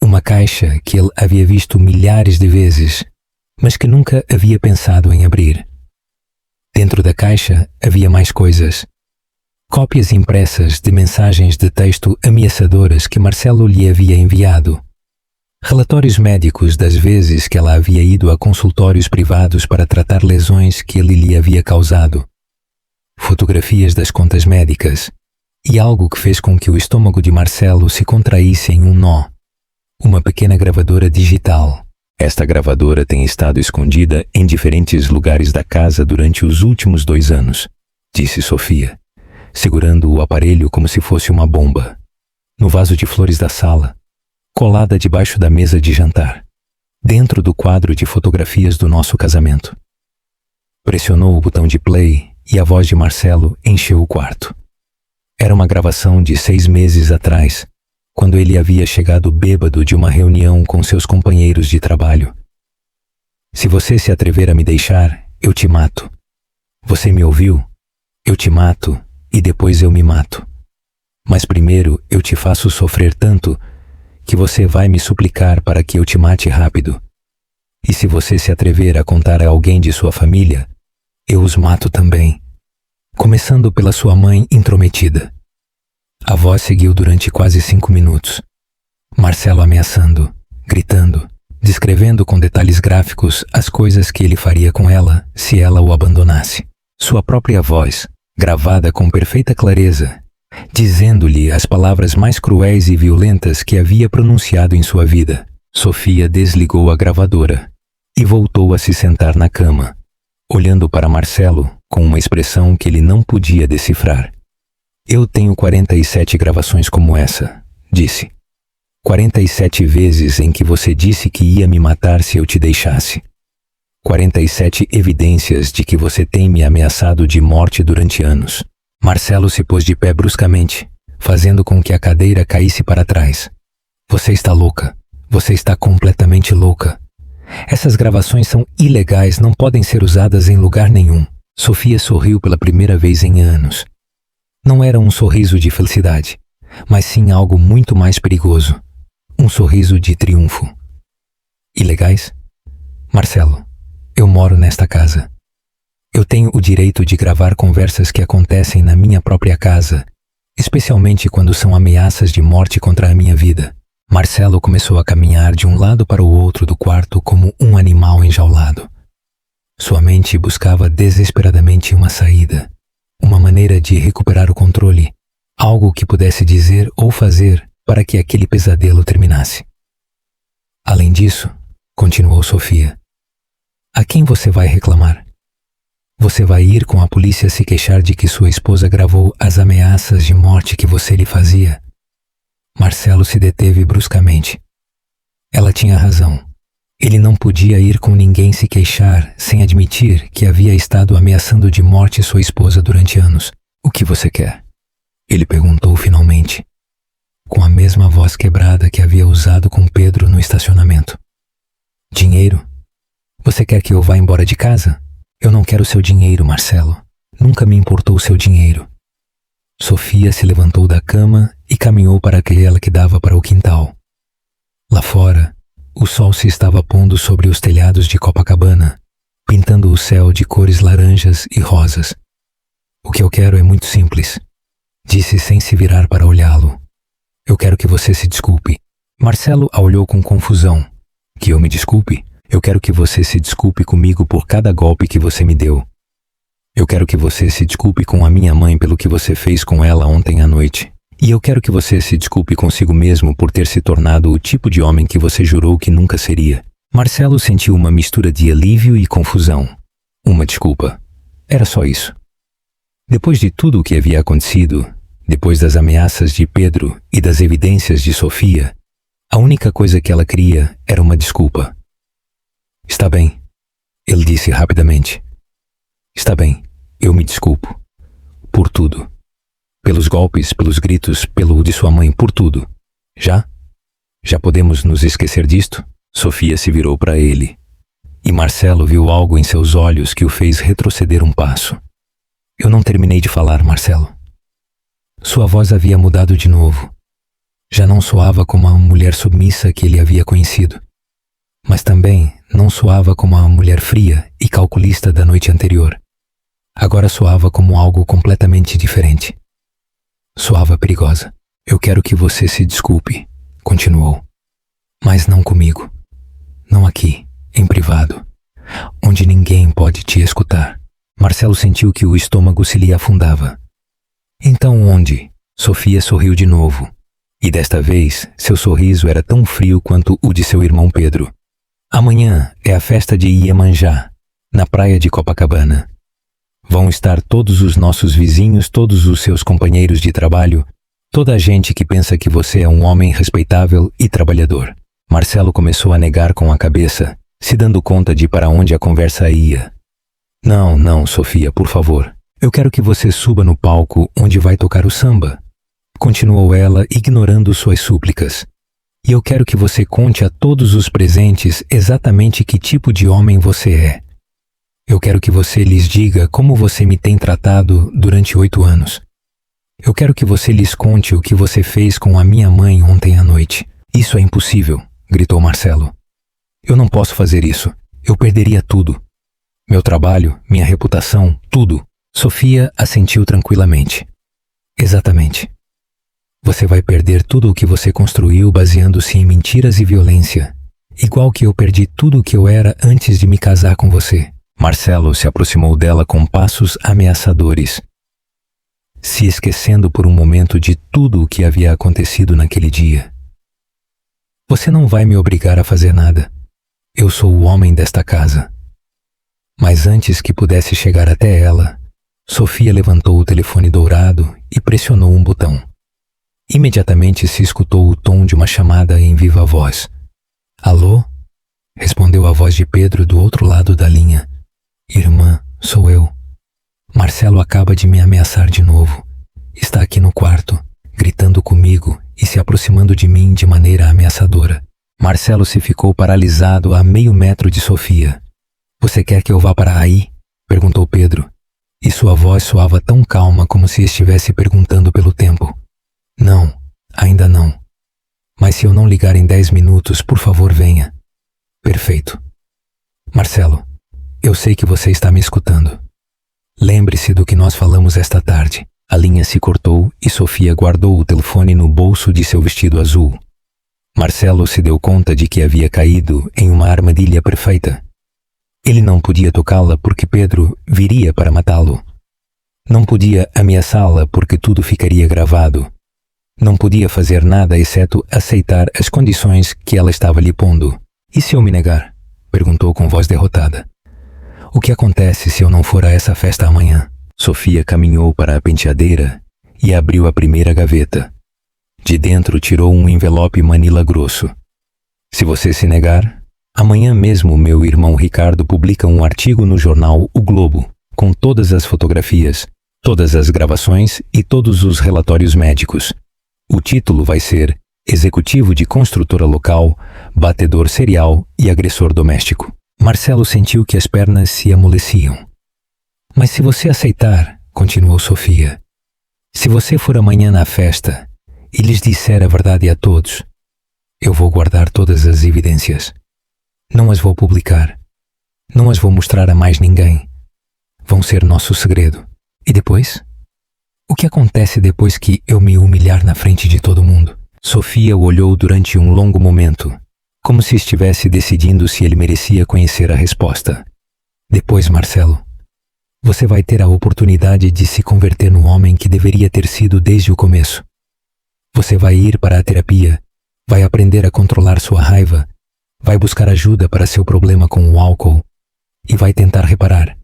Uma caixa que ele havia visto milhares de vezes, mas que nunca havia pensado em abrir. Dentro da caixa havia mais coisas. Cópias impressas de mensagens de texto ameaçadoras que Marcelo lhe havia enviado. Relatórios médicos das vezes que ela havia ido a consultórios privados para tratar lesões que ele lhe havia causado. Fotografias das contas médicas. E algo que fez com que o estômago de Marcelo se contraísse em um nó. Uma pequena gravadora digital. "Esta gravadora tem estado escondida em diferentes lugares da casa durante os últimos 2 anos, disse Sofia, segurando o aparelho como se fosse uma bomba. "No vaso de flores da sala, colada debaixo da mesa de jantar, dentro do quadro de fotografias do nosso casamento." Pressionou o botão de play e a voz de Marcelo encheu o quarto. Era uma gravação de 6 meses atrás, quando ele havia chegado bêbado de uma reunião com seus companheiros de trabalho. "Se você se atrever a me deixar, eu te mato. Você me ouviu? Eu te mato e depois eu me mato. Mas primeiro eu te faço sofrer tanto que você vai me suplicar para que eu te mate rápido. E se você se atrever a contar a alguém de sua família, eu os mato também, começando pela sua mãe intrometida." A voz seguiu durante quase 5 minutos. Marcelo ameaçando, gritando, descrevendo com detalhes gráficos as coisas que ele faria com ela se ela o abandonasse. Sua própria voz, gravada com perfeita clareza, dizendo-lhe as palavras mais cruéis e violentas que havia pronunciado em sua vida. Sofia desligou a gravadora e voltou a se sentar na cama, olhando para Marcelo com uma expressão que ele não podia decifrar. Eu tenho 47 gravações como essa, disse. 47 vezes em que você disse que ia me matar se eu te deixasse. 47 evidências de que você tem me ameaçado de morte durante anos. Marcelo se pôs de pé bruscamente, fazendo com que a cadeira caísse para trás. Você está louca. Você está completamente louca. Essas gravações são ilegais, não podem ser usadas em lugar nenhum. Sofia sorriu pela primeira vez em anos. Não era um sorriso de felicidade, mas sim algo muito mais perigoso. Um sorriso de triunfo. Ilegais? Marcelo, eu moro nesta casa. Eu tenho o direito de gravar conversas que acontecem na minha própria casa, especialmente quando são ameaças de morte contra a minha vida. Marcelo começou a caminhar de um lado para o outro do quarto como um animal enjaulado. Sua mente buscava desesperadamente uma saída, uma maneira de recuperar o controle, algo que pudesse dizer ou fazer para que aquele pesadelo terminasse. Além disso, continuou Sofia, a quem você vai reclamar? Você vai ir com a polícia se queixar de que sua esposa gravou as ameaças de morte que você lhe fazia? Marcelo se deteve bruscamente. Ela tinha razão. Ele não podia ir com ninguém se queixar sem admitir que havia estado ameaçando de morte sua esposa durante anos. O que você quer? Ele perguntou finalmente, com a mesma voz quebrada que havia usado com Pedro no estacionamento. Dinheiro? Você quer que eu vá embora de casa? Eu não quero seu dinheiro, Marcelo. Nunca me importou seu dinheiro. Sofia se levantou da cama e caminhou para aquela que dava para o quintal. Lá fora, o sol se estava pondo sobre os telhados de Copacabana, pintando o céu de cores laranjas e rosas. O que eu quero é muito simples, disse sem se virar para olhá-lo. Eu quero que você se desculpe. Marcelo a olhou com confusão. Que eu me desculpe? Eu quero que você se desculpe comigo por cada golpe que você me deu. Eu quero que você se desculpe com a minha mãe pelo que você fez com ela ontem à noite. E eu quero que você se desculpe consigo mesmo por ter se tornado o tipo de homem que você jurou que nunca seria. Marcelo sentiu uma mistura de alívio e confusão. Uma desculpa. Era só isso. Depois de tudo o que havia acontecido, depois das ameaças de Pedro e das evidências de Sofia, a única coisa que ela queria era uma desculpa. Está bem, ele disse rapidamente. Está bem, eu me desculpo. Por tudo. Pelos golpes, pelos gritos, pelo de sua mãe, por tudo. Já? Já podemos nos esquecer disto? Sofia se virou para ele. E Marcelo viu algo em seus olhos que o fez retroceder um passo. Eu não terminei de falar, Marcelo. Sua voz havia mudado de novo. Já não soava como a mulher submissa que ele havia conhecido. Mas também não soava como a mulher fria e calculista da noite anterior. Agora soava como algo completamente diferente. Soava perigosa. Eu quero que você se desculpe, continuou. Mas não comigo. Não aqui, em privado, onde ninguém pode te escutar. Marcelo sentiu que o estômago se lhe afundava. Então onde? Sofia sorriu de novo. E desta vez, seu sorriso era tão frio quanto o de seu irmão Pedro. Amanhã é a festa de Iemanjá, na praia de Copacabana. Vão estar todos os nossos vizinhos, todos os seus companheiros de trabalho, toda a gente que pensa que você é um homem respeitável e trabalhador. Marcelo começou a negar com a cabeça, se dando conta de para onde a conversa ia. Não, Sofia, por favor. Eu quero que você suba no palco onde vai tocar o samba. Continuou ela, ignorando suas súplicas. E eu quero que você conte a todos os presentes exatamente que tipo de homem você é. Eu quero que você lhes diga como você me tem tratado durante 8 anos. Eu quero que você lhes conte o que você fez com a minha mãe ontem à noite. Isso é impossível, gritou Marcelo. Eu não posso fazer isso. Eu perderia tudo. Meu trabalho, minha reputação, tudo. Sofia assentiu tranquilamente. Exatamente. Você vai perder tudo o que você construiu baseando-se em mentiras e violência. igual que eu perdi tudo o que eu era antes de me casar com você. Marcelo se aproximou dela com passos ameaçadores, se esquecendo por um momento de tudo o que havia acontecido naquele dia. Você não vai me obrigar a fazer nada. Eu sou o homem desta casa. Mas antes que pudesse chegar até ela, Sofia levantou o telefone dourado e pressionou um botão. Imediatamente se escutou o tom de uma chamada em viva voz. Alô? Respondeu a voz de Pedro do outro lado da linha. Irmã, sou eu. Marcelo acaba de me ameaçar de novo. Está aqui no quarto, gritando comigo e se aproximando de mim de maneira ameaçadora. Marcelo se ficou paralisado a meio metro de Sofia. Você quer que eu vá para aí? Perguntou Pedro, e sua voz soava tão calma como se estivesse perguntando pelo tempo. Não, ainda não. Mas se eu não ligar em 10 minutos, por favor, venha. Perfeito. Marcelo, eu sei que você está me escutando. Lembre-se do que nós falamos esta tarde. A linha se cortou e Sofia guardou o telefone no bolso de seu vestido azul. Marcelo se deu conta de que havia caído em uma armadilha perfeita. Ele não podia tocá-la porque Pedro viria para matá-lo. Não podia ameaçá-la porque tudo ficaria gravado. Não podia fazer nada exceto aceitar as condições que ela estava lhe pondo. E se eu me negar? Perguntou com voz derrotada. O que acontece se eu não for a essa festa amanhã? Sofia caminhou para a penteadeira e abriu a primeira gaveta. De dentro tirou um envelope manila grosso. Se você se negar, amanhã mesmo meu irmão Ricardo publica um artigo no jornal O Globo, com todas as fotografias, todas as gravações e todos os relatórios médicos. O título vai ser Executivo de construtora local, batedor serial e agressor doméstico. Marcelo sentiu que as pernas se amoleciam. Mas se você aceitar, continuou Sofia, se você for amanhã na festa e lhes disser a verdade a todos, eu vou guardar todas as evidências. Não as vou publicar. Não as vou mostrar a mais ninguém. Vão ser nosso segredo. E depois? O que acontece depois que eu me humilhar na frente de todo mundo? Sofia o olhou durante um longo momento, como se estivesse decidindo se ele merecia conhecer a resposta. Depois, Marcelo, você vai ter a oportunidade de se converter no homem que deveria ter sido desde o começo. Você vai ir para a terapia, vai aprender a controlar sua raiva, vai buscar ajuda para seu problema com o álcool e vai tentar reparar,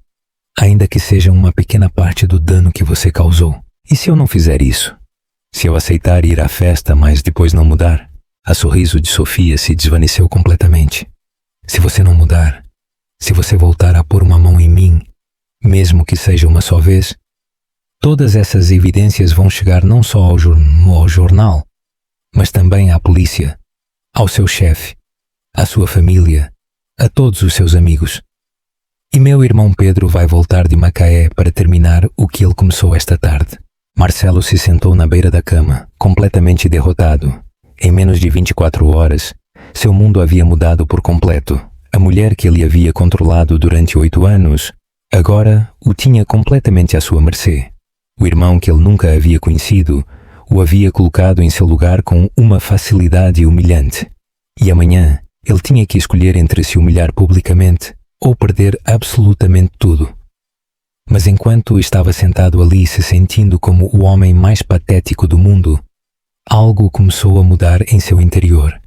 ainda que seja uma pequena parte do dano que você causou. E se eu não fizer isso? Se eu aceitar ir à festa, mas depois não mudar? A sorriso de Sofia se desvaneceu completamente. Se você não mudar, se você voltar a pôr uma mão em mim, mesmo que seja uma só vez, todas essas evidências vão chegar não só ao jornal, mas também à polícia, ao seu chefe, à sua família, a todos os seus amigos. E meu irmão Pedro vai voltar de Macaé para terminar o que ele começou esta tarde. Marcelo se sentou na beira da cama, completamente derrotado. Em menos de 24 horas, seu mundo havia mudado por completo. A mulher que ele havia controlado durante 8 anos, agora o tinha completamente à sua mercê. O irmão que ele nunca havia conhecido, o havia colocado em seu lugar com uma facilidade humilhante. E amanhã, ele tinha que escolher entre se humilhar publicamente ou perder absolutamente tudo. Mas enquanto estava sentado ali se sentindo como o homem mais patético do mundo, algo começou a mudar em seu interior.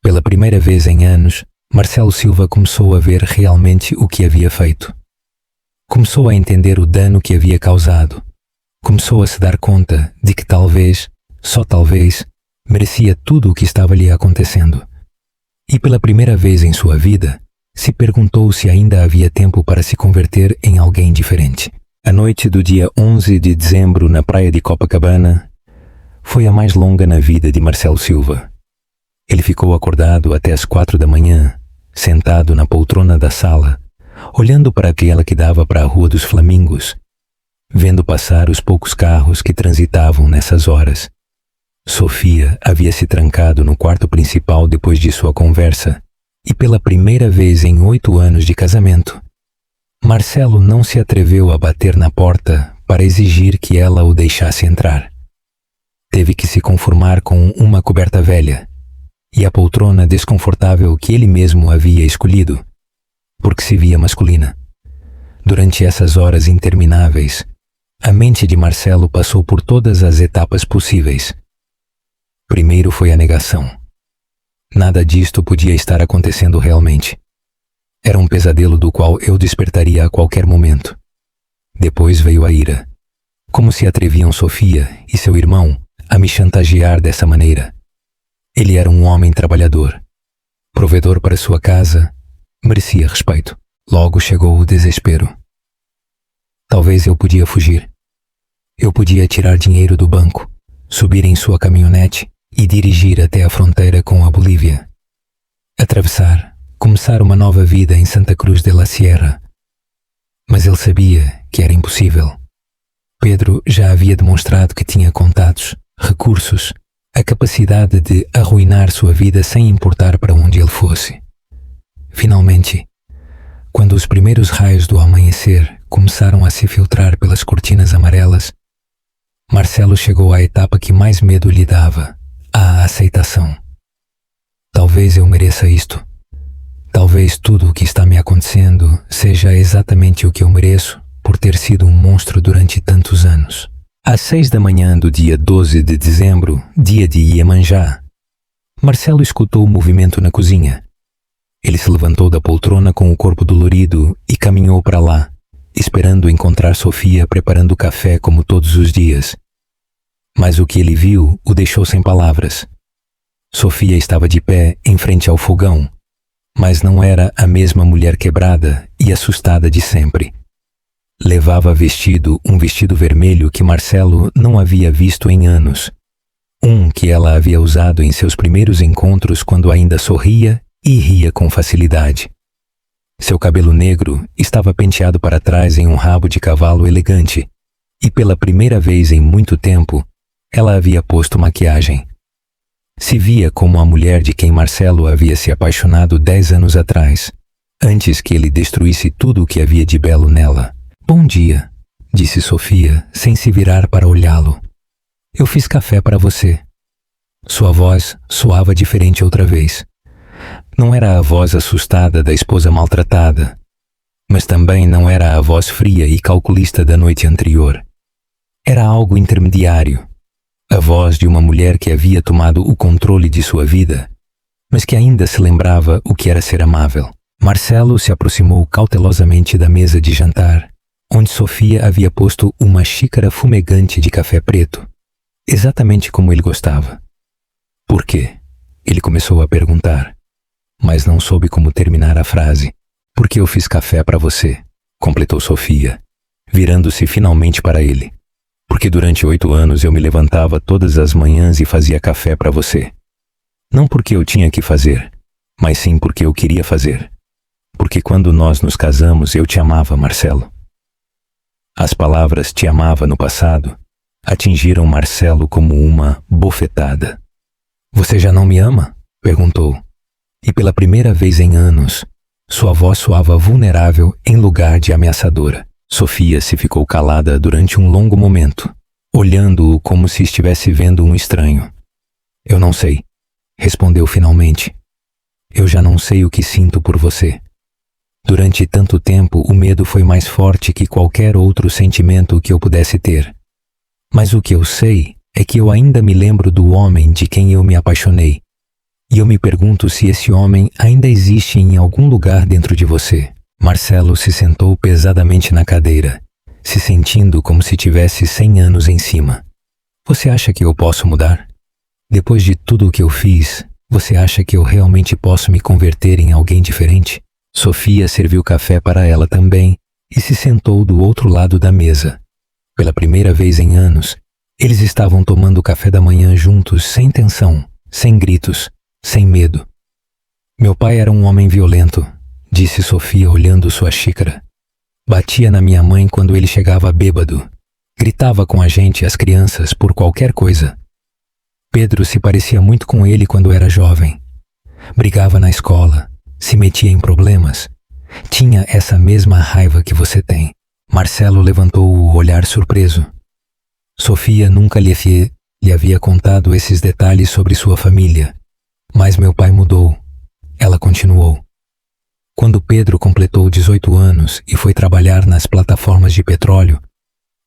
Pela primeira vez em anos, Marcelo Silva começou a ver realmente o que havia feito. Começou a entender o dano que havia causado. Começou a se dar conta de que talvez, só talvez, merecia tudo o que estava lhe acontecendo. E pela primeira vez em sua vida, se perguntou se ainda havia tempo para se converter em alguém diferente. A noite do dia 11 de dezembro na praia de Copacabana foi a mais longa na vida de Marcelo Silva. Ele ficou acordado até as 4 da manhã, sentado na poltrona da sala, olhando para aquela que dava para a Rua dos Flamingos, vendo passar os poucos carros que transitavam nessas horas. Sofia havia se trancado no quarto principal depois de sua conversa, e pela primeira vez em 8 anos de casamento, Marcelo não se atreveu a bater na porta para exigir que ela o deixasse entrar. Teve que se conformar com uma coberta velha, e a poltrona desconfortável que ele mesmo havia escolhido, porque se via masculina. Durante essas horas intermináveis, a mente de Marcelo passou por todas as etapas possíveis. Primeiro foi a negação. Nada disto podia estar acontecendo realmente. Era um pesadelo do qual eu despertaria a qualquer momento. Depois veio a ira. Como se atreviam Sofia e seu irmão a me chantagear dessa maneira? Ele era um homem trabalhador, provedor para sua casa, merecia respeito. Logo chegou o desespero. Talvez eu podia fugir. Eu podia tirar dinheiro do banco, subir em sua caminhonete e dirigir até a fronteira com a Bolívia. Atravessar, começar uma nova vida em Santa Cruz de la Sierra. Mas ele sabia que era impossível. Pedro já havia demonstrado que tinha contatos, recursos, a capacidade de arruinar sua vida sem importar para onde ele fosse. Finalmente, quando os primeiros raios do amanhecer começaram a se filtrar pelas cortinas amarelas, Marcelo chegou à etapa que mais medo lhe dava, a aceitação. Talvez eu mereça isto. Talvez tudo o que está me acontecendo seja exatamente o que eu mereço por ter sido um monstro durante tantos anos. Às 6 da manhã do dia 12 de dezembro, dia de Iemanjá, Marcelo escutou o movimento na cozinha. Ele se levantou da poltrona com o corpo dolorido e caminhou para lá, esperando encontrar Sofia preparando café como todos os dias. Mas o que ele viu o deixou sem palavras. Sofia estava de pé em frente ao fogão, mas não era a mesma mulher quebrada e assustada de sempre. Levava vestido um vestido vermelho que Marcelo não havia visto em anos. Um que ela havia usado em seus primeiros encontros quando ainda sorria e ria com facilidade. Seu cabelo negro estava penteado para trás em um rabo de cavalo elegante, e pela primeira vez em muito tempo, ela havia posto maquiagem. Se via como a mulher de quem Marcelo havia se apaixonado 10 anos atrás, antes que ele destruísse tudo o que havia de belo nela. "Bom dia", disse Sofia, sem se virar para olhá-lo. "Eu fiz café para você." Sua voz soava diferente outra vez. Não era a voz assustada da esposa maltratada, mas também não era a voz fria e calculista da noite anterior. Era algo intermediário, a voz de uma mulher que havia tomado o controle de sua vida, mas que ainda se lembrava o que era ser amável. Marcelo se aproximou cautelosamente da mesa de jantar, onde Sofia havia posto uma xícara fumegante de café preto, exatamente como ele gostava. "Por quê?" ele começou a perguntar, mas não soube como terminar a frase. "Porque eu fiz café para você", completou Sofia, virando-se finalmente para ele. "Porque durante 8 anos eu me levantava todas as manhãs e fazia café para você. Não porque eu tinha que fazer, mas sim porque eu queria fazer. Porque quando nós nos casamos eu te amava, Marcelo." As palavras "te amava" no passado atingiram Marcelo como uma bofetada. "Você já não me ama?" perguntou. E pela primeira vez em anos, sua voz soava vulnerável em lugar de ameaçadora. Sofia se ficou calada durante um longo momento, olhando-o como se estivesse vendo um estranho. "Eu não sei", respondeu finalmente. "Eu já não sei o que sinto por você. Durante tanto tempo, o medo foi mais forte que qualquer outro sentimento que eu pudesse ter. Mas o que eu sei é que eu ainda me lembro do homem de quem eu me apaixonei. E eu me pergunto se esse homem ainda existe em algum lugar dentro de você." Marcelo se sentou pesadamente na cadeira, se sentindo como se tivesse 100 anos em cima. "Você acha que eu posso mudar? Depois de tudo o que eu fiz, você acha que eu realmente posso me converter em alguém diferente?" Sofia serviu café para ela também e se sentou do outro lado da mesa. Pela primeira vez em anos, eles estavam tomando café da manhã juntos, sem tensão, sem gritos, sem medo. "Meu pai era um homem violento", disse Sofia olhando sua xícara. "Batia na minha mãe quando ele chegava bêbado. Gritava com a gente, as crianças, por qualquer coisa. Pedro se parecia muito com ele quando era jovem. Brigava na escola, se metia em problemas. Tinha essa mesma raiva que você tem." Marcelo levantou o olhar surpreso. Sofia nunca lhe havia contado esses detalhes sobre sua família, Mas meu pai mudou. Ela continuou. Quando Pedro completou 18 anos e foi trabalhar nas plataformas de petróleo,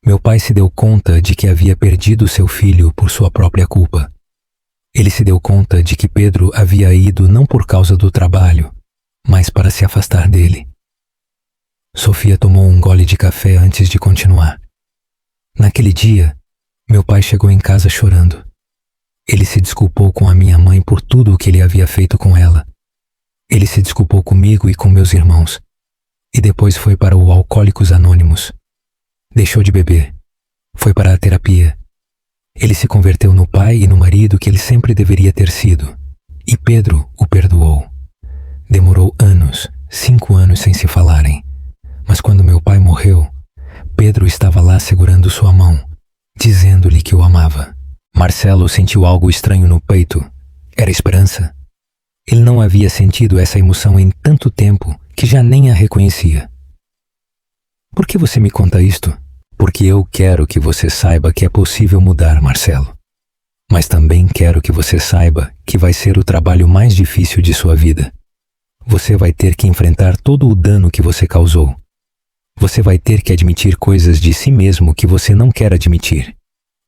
meu pai se deu conta de que havia perdido seu filho por sua própria culpa. Ele se deu conta de que Pedro havia ido não por causa do trabalho, mas para se afastar dele. Sofia tomou um gole de café antes de continuar. Naquele dia, meu pai chegou em casa chorando. Ele se desculpou com a minha mãe por tudo o que ele havia feito com ela. Ele se desculpou comigo e com meus irmãos. E depois foi para o Alcoólicos Anônimos. Deixou de beber. Foi para a terapia. Ele se converteu no pai e no marido que ele sempre deveria ter sido. E Pedro o perdoou. Demorou anos, 5 anos sem se falarem. Mas quando meu pai morreu, Pedro estava lá segurando sua mão, dizendo-lhe que o amava. Marcelo sentiu algo estranho no peito. Era esperança? Ele não havia sentido essa emoção em tanto tempo que já nem a reconhecia. Por que você me conta isto? Porque eu quero que você saiba que é possível mudar, Marcelo. Mas também quero que você saiba que vai ser o trabalho mais difícil de sua vida. Você vai ter que enfrentar todo o dano que você causou. Você vai ter que admitir coisas de si mesmo que você não quer admitir.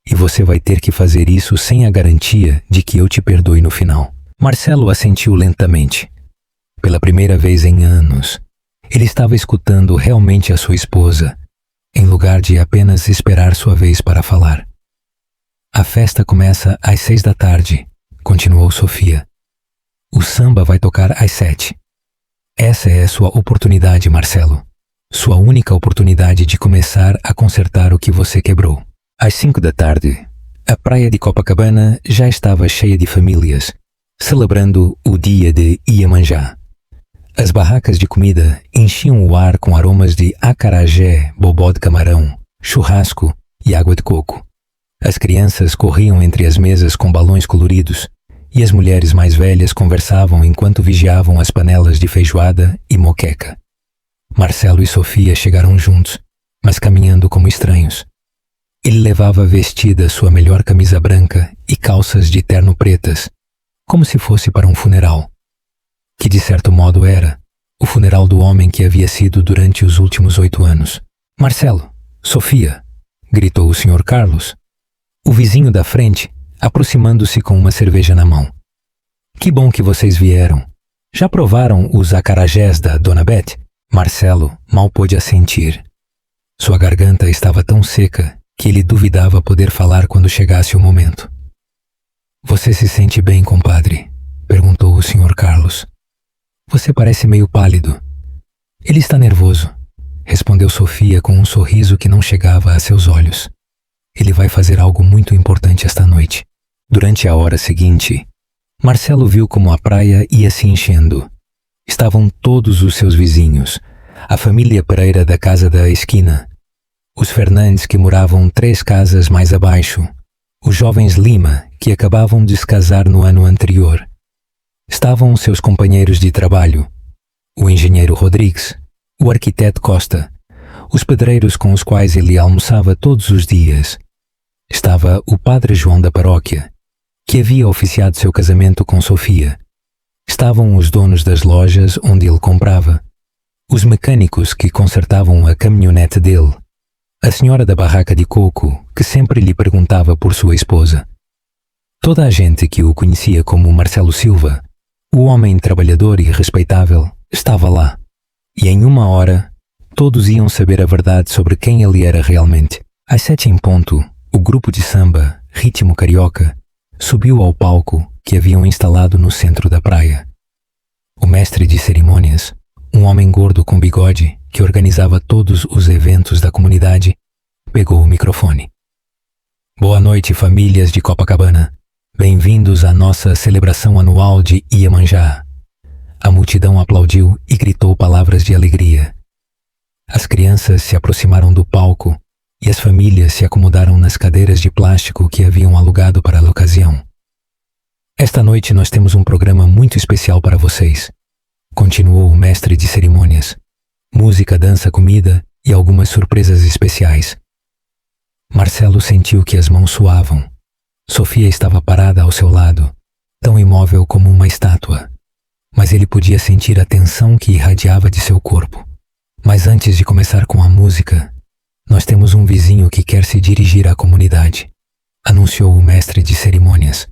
E você vai ter que fazer isso sem a garantia de que eu te perdoe no final. Marcelo assentiu lentamente. Pela primeira vez em anos, ele estava escutando realmente a sua esposa, em lugar de apenas esperar sua vez para falar. A festa começa às 6 da tarde, continuou Sofia. O samba vai tocar às 7. Essa é sua oportunidade, Marcelo. Sua única oportunidade de começar a consertar o que você quebrou. Às 5 da tarde, a praia de Copacabana já estava cheia de famílias, celebrando o dia de Iemanjá. As barracas de comida enchiam o ar com aromas de acarajé, bobó de camarão, churrasco e água de coco. As crianças corriam entre as mesas com balões coloridos e as mulheres mais velhas conversavam enquanto vigiavam as panelas de feijoada e moqueca. Marcelo e Sofia chegaram juntos, mas caminhando como estranhos. Ele levava vestida sua melhor camisa branca e calças de terno pretas, como se fosse para um funeral. Que de certo modo era o funeral do homem que havia sido durante os últimos 8 anos. Marcelo, Sofia, gritou o Sr. Carlos, o vizinho da frente, aproximando-se com uma cerveja na mão. Que bom que vocês vieram. Já provaram os acarajés da Dona Beth? Marcelo mal pôde assentir. Sua garganta estava tão seca que ele duvidava poder falar quando chegasse o momento. Você se sente bem, compadre? Perguntou o Sr. Carlos. Você parece meio pálido. Ele está nervoso, respondeu Sofia com um sorriso que não chegava a seus olhos. Ele vai fazer algo muito importante esta noite. Durante a hora seguinte, Marcelo viu como a praia ia se enchendo. Estavam todos os seus vizinhos, a família Pereira da casa da esquina, os Fernandes que moravam 3 casas mais abaixo, os jovens Lima que acabavam de se casar no ano anterior. Estavam seus companheiros de trabalho, o engenheiro Rodrigues, o arquiteto Costa, os pedreiros com os quais ele almoçava todos os dias. Estava o padre João da paróquia, que havia oficiado seu casamento com Sofia. Estavam os donos das lojas onde ele comprava, os mecânicos que consertavam a caminhonete dele, a senhora da barraca de coco que sempre lhe perguntava por sua esposa. Toda a gente que o conhecia como Marcelo Silva, o homem trabalhador e respeitável, estava lá. E em 1 hora, todos iam saber a verdade sobre quem ele era realmente. Às 7 em ponto, o grupo de samba, Ritmo Carioca, subiu ao palco que haviam instalado no centro da praia. O mestre de cerimônias, um homem gordo com bigode que organizava todos os eventos da comunidade, pegou o microfone. Boa noite, famílias de Copacabana. Bem-vindos à nossa celebração anual de Iemanjá. A multidão aplaudiu e gritou palavras de alegria. As crianças se aproximaram do palco e as famílias se acomodaram nas cadeiras de plástico que haviam alugado para a ocasião. Esta noite nós temos um programa muito especial para vocês, continuou o mestre de cerimônias. Música, dança, comida e algumas surpresas especiais. Marcelo sentiu que as mãos suavam. Sofia estava parada ao seu lado, tão imóvel como uma estátua, mas ele podia sentir a tensão que irradiava de seu corpo. Mas antes de começar com a música, nós temos um vizinho que quer se dirigir à comunidade, anunciou o mestre de cerimônias.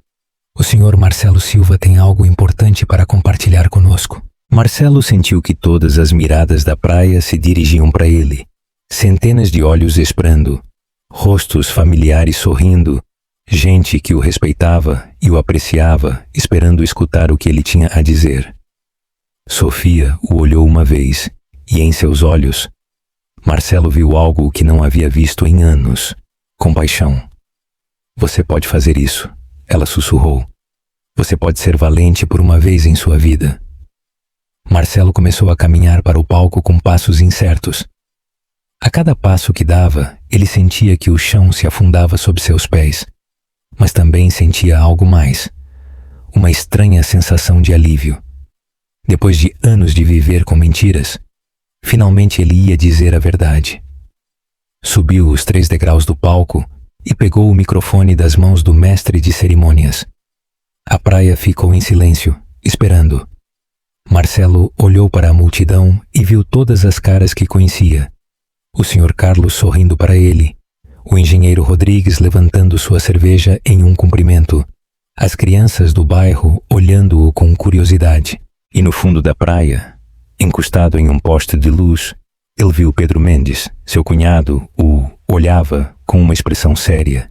O senhor Marcelo Silva tem algo importante para compartilhar conosco. Marcelo sentiu que todas as miradas da praia se dirigiam para ele, centenas de olhos esperando, rostos familiares sorrindo, gente que o respeitava e o apreciava, esperando escutar o que ele tinha a dizer. Sofia o olhou uma vez, e em seus olhos, Marcelo viu algo que não havia visto em anos: compaixão. Você pode fazer isso, ela sussurrou. Você pode ser valente por uma vez em sua vida. Marcelo começou a caminhar para o palco com passos incertos. A cada passo que dava, ele sentia que o chão se afundava sob seus pés, mas também sentia algo mais, uma estranha sensação de alívio. Depois de anos de viver com mentiras, finalmente ele ia dizer a verdade. Subiu os 3 degraus do palco e pegou o microfone das mãos do mestre de cerimônias. A praia ficou em silêncio, esperando. Marcelo olhou para a multidão e viu todas as caras que conhecia. O Sr. Carlos sorrindo para ele, o engenheiro Rodrigues levantando sua cerveja em um cumprimento, as crianças do bairro olhando-o com curiosidade. E no fundo da praia, encostado em um poste de luz, ele viu Pedro Mendes. Seu cunhado o olhava com uma expressão séria.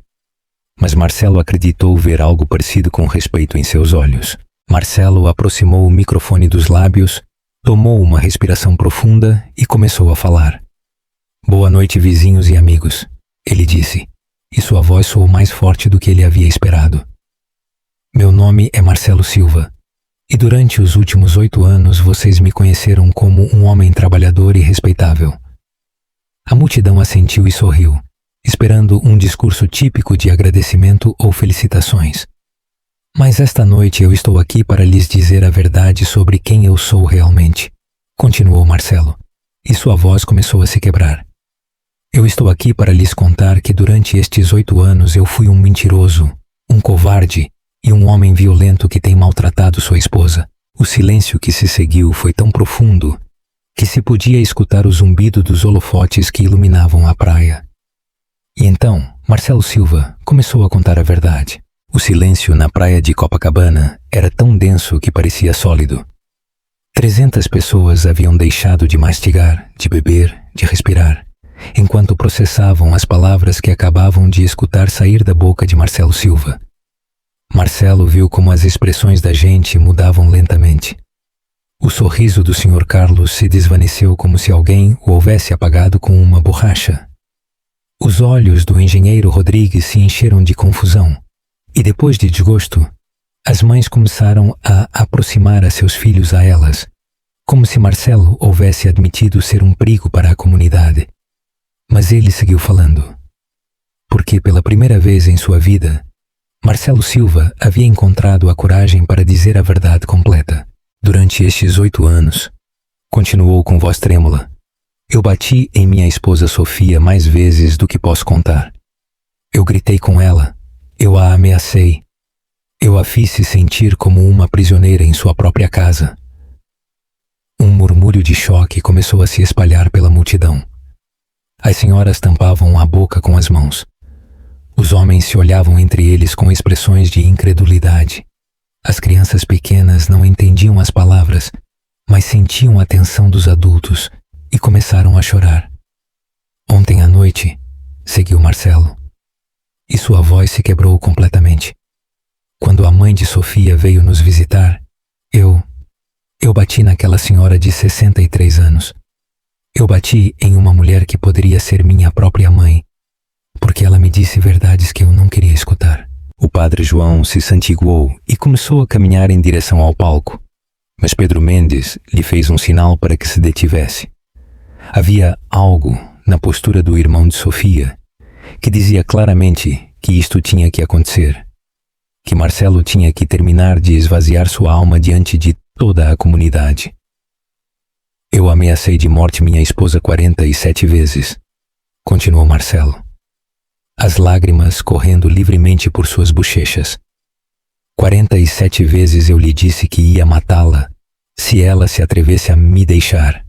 Mas Marcelo acreditou ver algo parecido com respeito em seus olhos. Marcelo aproximou o microfone dos lábios, tomou uma respiração profunda e começou a falar. Boa noite, vizinhos e amigos, ele disse, e sua voz soou mais forte do que ele havia esperado. Meu nome é Marcelo Silva, e durante os últimos 8 anos vocês me conheceram como um homem trabalhador e respeitável. A multidão assentiu e sorriu, esperando um discurso típico de agradecimento ou felicitações. Mas esta noite eu estou aqui para lhes dizer a verdade sobre quem eu sou realmente, continuou Marcelo, e sua voz começou a se quebrar. Eu estou aqui para lhes contar que durante estes 8 anos eu fui um mentiroso, um covarde e um homem violento que tem maltratado sua esposa. O silêncio que se seguiu foi tão profundo que se podia escutar o zumbido dos holofotes que iluminavam a praia. E então, Marcelo Silva começou a contar a verdade. O silêncio na praia de Copacabana era tão denso que parecia sólido. 300 pessoas haviam deixado de mastigar, de beber, de respirar, enquanto processavam as palavras que acabavam de escutar sair da boca de Marcelo Silva. Marcelo viu como as expressões da gente mudavam lentamente. O sorriso do Sr. Carlos se desvaneceu como se alguém o houvesse apagado com uma borracha. Os olhos do engenheiro Rodrigues se encheram de confusão, e depois de desgosto, as mães começaram a aproximar a seus filhos a elas, como se Marcelo houvesse admitido ser um perigo para a comunidade. Mas ele seguiu falando, porque pela primeira vez em sua vida, Marcelo Silva havia encontrado a coragem para dizer a verdade completa. Durante estes 8 anos, continuou com voz trêmula, eu bati em minha esposa Sofia mais vezes do que posso contar. Eu gritei com ela, eu a ameacei, eu a fiz se sentir como uma prisioneira em sua própria casa. Um murmúrio de choque começou a se espalhar pela multidão. As senhoras tampavam a boca com as mãos. Os homens se olhavam entre eles com expressões de incredulidade. As crianças pequenas não entendiam as palavras, mas sentiam a tensão dos adultos e começaram a chorar. Ontem à noite, seguiu Marcelo, e sua voz se quebrou completamente. Quando a mãe de Sofia veio nos visitar, eu bati naquela senhora de 63 anos. Eu bati em uma mulher que poderia ser minha própria mãe, porque ela me disse verdades que eu não queria escutar. O padre João se santiguou e começou a caminhar em direção ao palco, mas Pedro Mendes lhe fez um sinal para que se detivesse. Havia algo na postura do irmão de Sofia que dizia claramente que isto tinha que acontecer, que Marcelo tinha que terminar de esvaziar sua alma diante de toda a comunidade. Eu ameacei de morte minha esposa 47 vezes, continuou Marcelo, as lágrimas correndo livremente por suas bochechas. 47 vezes eu lhe disse que ia matá-la se ela se atrevesse a me deixar.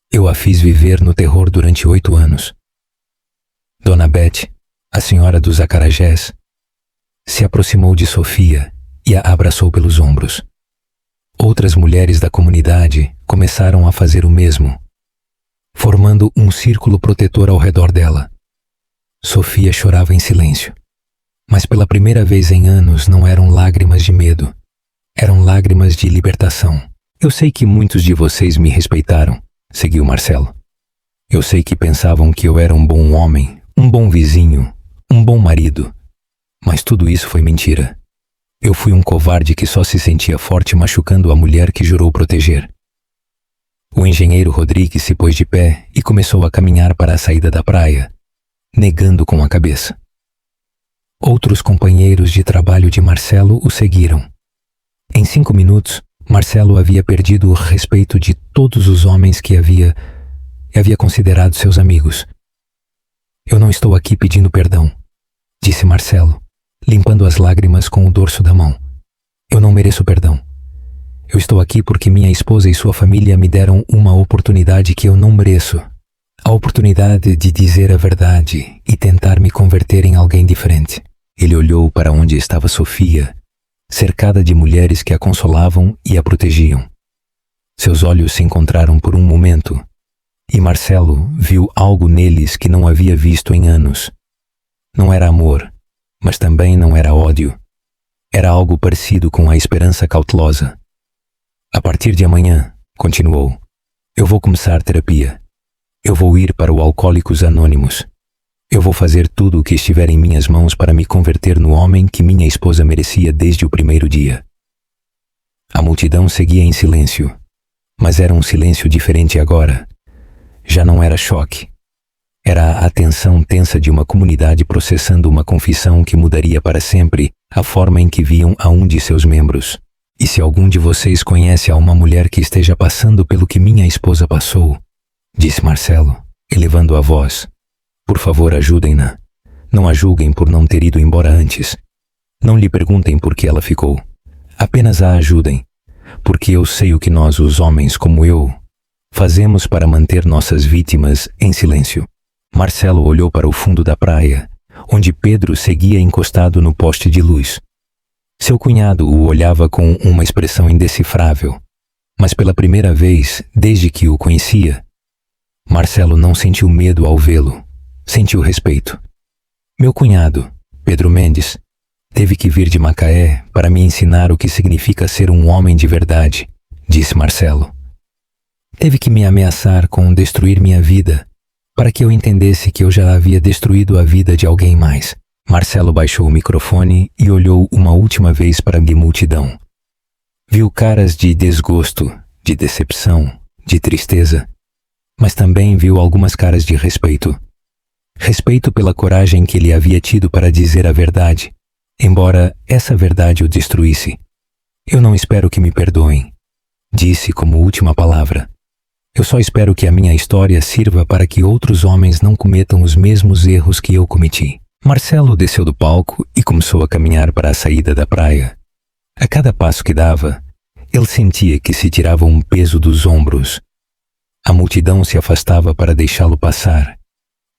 Eu a fiz viver no terror durante 8 anos. Dona Beth, a senhora dos acarajés, se aproximou de Sofia e a abraçou pelos ombros. Outras mulheres da comunidade começaram a fazer o mesmo, formando um círculo protetor ao redor dela. Sofia chorava em silêncio, mas pela primeira vez em anos não eram lágrimas de medo, eram lágrimas de libertação. Eu sei que muitos de vocês me respeitaram, seguiu Marcelo. Eu sei que pensavam que eu era um bom homem, um bom vizinho, um bom marido, mas tudo isso foi mentira. Eu fui um covarde que só se sentia forte machucando a mulher que jurou proteger. O engenheiro Rodrigues se pôs de pé e começou a caminhar para a saída da praia, negando com a cabeça. Outros companheiros de trabalho de Marcelo o seguiram. Em 5 minutos, Marcelo havia perdido o respeito de todos os homens que havia considerado seus amigos. Eu não estou aqui pedindo perdão, disse Marcelo, limpando as lágrimas com o dorso da mão. Eu não mereço perdão. Eu estou aqui porque minha esposa e sua família me deram uma oportunidade que eu não mereço. A oportunidade de dizer a verdade e tentar me converter em alguém diferente. Ele olhou para onde estava Sofia, cercada de mulheres que a consolavam e a protegiam. Seus olhos se encontraram por um momento, e Marcelo viu algo neles que não havia visto em anos. Não era amor, mas também não era ódio. Era algo parecido com a esperança cautelosa. A partir de amanhã, continuou, eu vou começar terapia. Eu vou ir para o Alcoólicos Anônimos. Eu vou fazer tudo o que estiver em minhas mãos para me converter no homem que minha esposa merecia desde o primeiro dia. A multidão seguia em silêncio, mas era um silêncio diferente agora. Já não era choque. Era a atenção tensa de uma comunidade processando uma confissão que mudaria para sempre a forma em que viam a um de seus membros. E se algum de vocês conhece a uma mulher que esteja passando pelo que minha esposa passou, disse Marcelo, elevando a voz, por favor, ajudem-na. Não a julguem por não ter ido embora antes. Não lhe perguntem por que ela ficou. Apenas a ajudem, porque eu sei o que nós, os homens como eu, fazemos para manter nossas vítimas em silêncio. Marcelo olhou para o fundo da praia, onde Pedro seguia encostado no poste de luz. Seu cunhado o olhava com uma expressão indecifrável, mas pela primeira vez desde que o conhecia, Marcelo não sentiu medo ao vê-lo. Sentiu respeito. Meu cunhado, Pedro Mendes, teve que vir de Macaé para me ensinar o que significa ser um homem de verdade, disse Marcelo. Teve que me ameaçar com destruir minha vida, para que eu entendesse que eu já havia destruído a vida de alguém mais. Marcelo baixou o microfone e olhou uma última vez para a multidão. Viu caras de desgosto, de decepção, de tristeza, mas também viu algumas caras de respeito. Respeito pela coragem que ele havia tido para dizer a verdade, embora essa verdade o destruísse. Eu não espero que me perdoem, disse como última palavra. Eu só espero que a minha história sirva para que outros homens não cometam os mesmos erros que eu cometi. Marcelo desceu do palco e começou a caminhar para a saída da praia. A cada passo que dava, ele sentia que se tirava um peso dos ombros. A multidão se afastava para deixá-lo passar,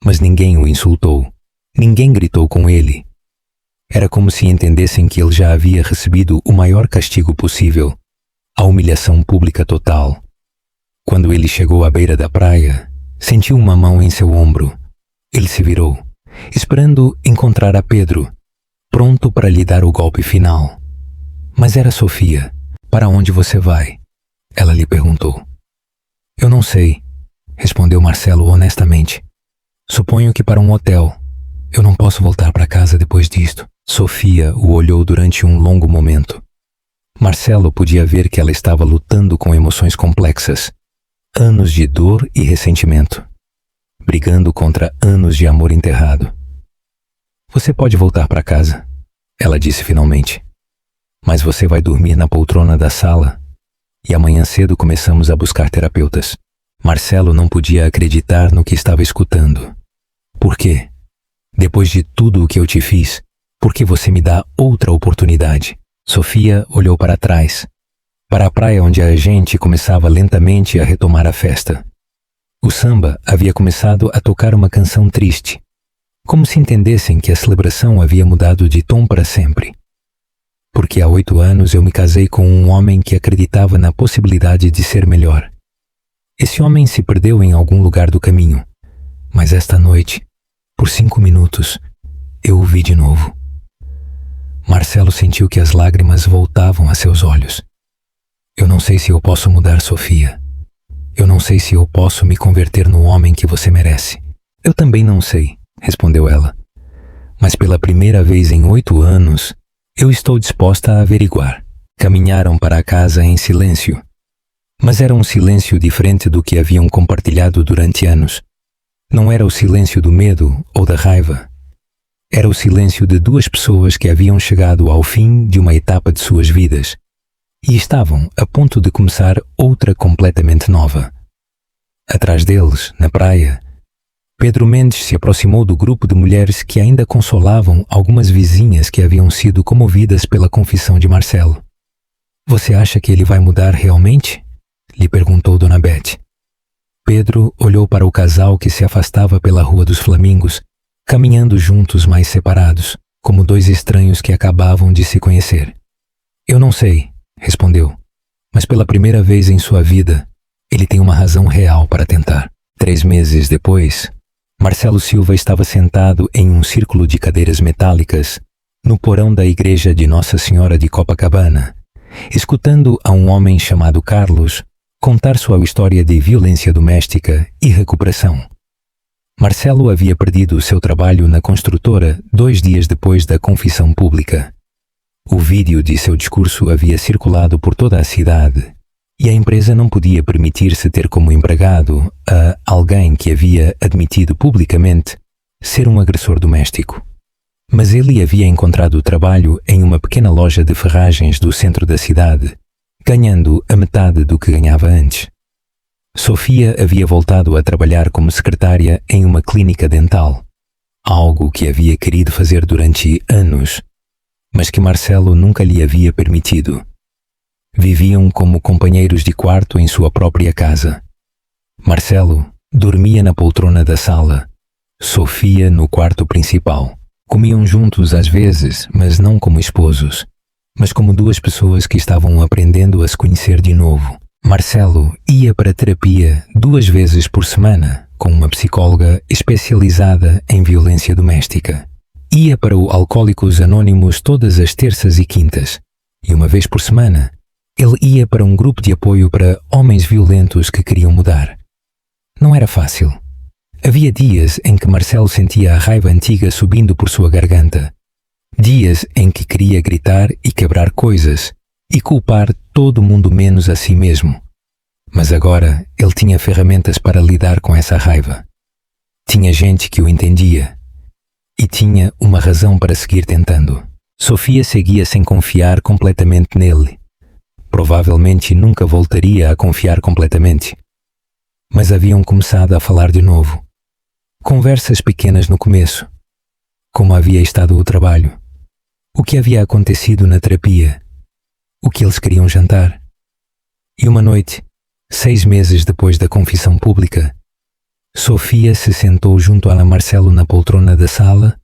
mas ninguém o insultou, ninguém gritou com ele. Era como se entendessem que ele já havia recebido o maior castigo possível, a humilhação pública total. Quando ele chegou à beira da praia, sentiu uma mão em seu ombro. Ele se virou, esperando encontrar a Pedro, pronto para lhe dar o golpe final. Mas era Sofia. Para onde você vai? Ela lhe perguntou. Eu não sei, respondeu Marcelo honestamente. Suponho que para um hotel. Eu não posso voltar para casa depois disto. Sofia o olhou durante um longo momento. Marcelo podia ver que ela estava lutando com emoções complexas. Anos de dor e ressentimento. Brigando contra anos de amor enterrado. Você pode voltar para casa, ela disse finalmente. Mas você vai dormir na poltrona da sala e amanhã cedo começamos a buscar terapeutas. Marcelo não podia acreditar no que estava escutando. Por quê? Depois de tudo o que eu te fiz, por que você me dá outra oportunidade? Sofia olhou para trás, para a praia onde a gente começava lentamente a retomar a festa. O samba havia começado a tocar uma canção triste, como se entendessem que a celebração havia mudado de tom para sempre. Porque há 8 anos eu me casei com um homem que acreditava na possibilidade de ser melhor. Esse homem se perdeu em algum lugar do caminho, mas esta noite, por 5 minutos, eu o vi de novo. Marcelo sentiu que as lágrimas voltavam a seus olhos. Eu não sei se eu posso mudar, Sofia. Eu não sei se eu posso me converter no homem que você merece. Eu também não sei, respondeu ela. Mas pela primeira vez em 8 anos, eu estou disposta a averiguar. Caminharam para a casa em silêncio. Mas era um silêncio diferente do que haviam compartilhado durante anos. Não era o silêncio do medo ou da raiva. Era o silêncio de 2 pessoas que haviam chegado ao fim de uma etapa de suas vidas e estavam a ponto de começar outra completamente nova. Atrás deles, na praia, Pedro Mendes se aproximou do grupo de mulheres que ainda consolavam algumas vizinhas que haviam sido comovidas pela confissão de Marcelo. Você acha que ele vai mudar realmente? Lhe perguntou Dona Bete. Pedro olhou para o casal que se afastava pela Rua dos Flamingos, caminhando juntos, mas separados, como 2 estranhos que acabavam de se conhecer. Eu não sei, respondeu, mas pela primeira vez em sua vida, ele tem uma razão real para tentar. 3 meses depois, Marcelo Silva estava sentado em um círculo de cadeiras metálicas no porão da igreja de Nossa Senhora de Copacabana, escutando a um homem chamado Carlos contar sua história de violência doméstica e recuperação. Marcelo havia perdido seu trabalho na construtora 2 dias depois da confissão pública. O vídeo de seu discurso havia circulado por toda a cidade e a empresa não podia permitir-se ter como empregado a alguém que havia admitido publicamente ser um agressor doméstico. Mas ele havia encontrado trabalho em uma pequena loja de ferragens do centro da cidade, ganhando a metade do que ganhava antes. Sofia havia voltado a trabalhar como secretária em uma clínica dental, algo que havia querido fazer durante anos, mas que Marcelo nunca lhe havia permitido. Viviam como companheiros de quarto em sua própria casa. Marcelo dormia na poltrona da sala, Sofia no quarto principal. Comiam juntos às vezes, mas não como esposos, mas como 2 pessoas que estavam aprendendo a se conhecer de novo. Marcelo ia para terapia 2 vezes por semana com uma psicóloga especializada em violência doméstica. Ia para o Alcoólicos Anônimos todas as terças e quintas, e uma vez por semana ele ia para um grupo de apoio para homens violentos que queriam mudar. Não era fácil. Havia dias em que Marcelo sentia a raiva antiga subindo por sua garganta. Dias em que queria gritar e quebrar coisas e culpar todo mundo menos a si mesmo. Mas agora ele tinha ferramentas para lidar com essa raiva. Tinha gente que o entendia e tinha uma razão para seguir tentando. Sofia seguia sem confiar completamente nele. Provavelmente nunca voltaria a confiar completamente. Mas haviam começado a falar de novo. Conversas pequenas no começo. Como havia estado o trabalho. O que havia acontecido na terapia. O que eles queriam jantar. E uma noite, 6 meses depois da confissão pública, Sofia se sentou junto a Marcelo na poltrona da sala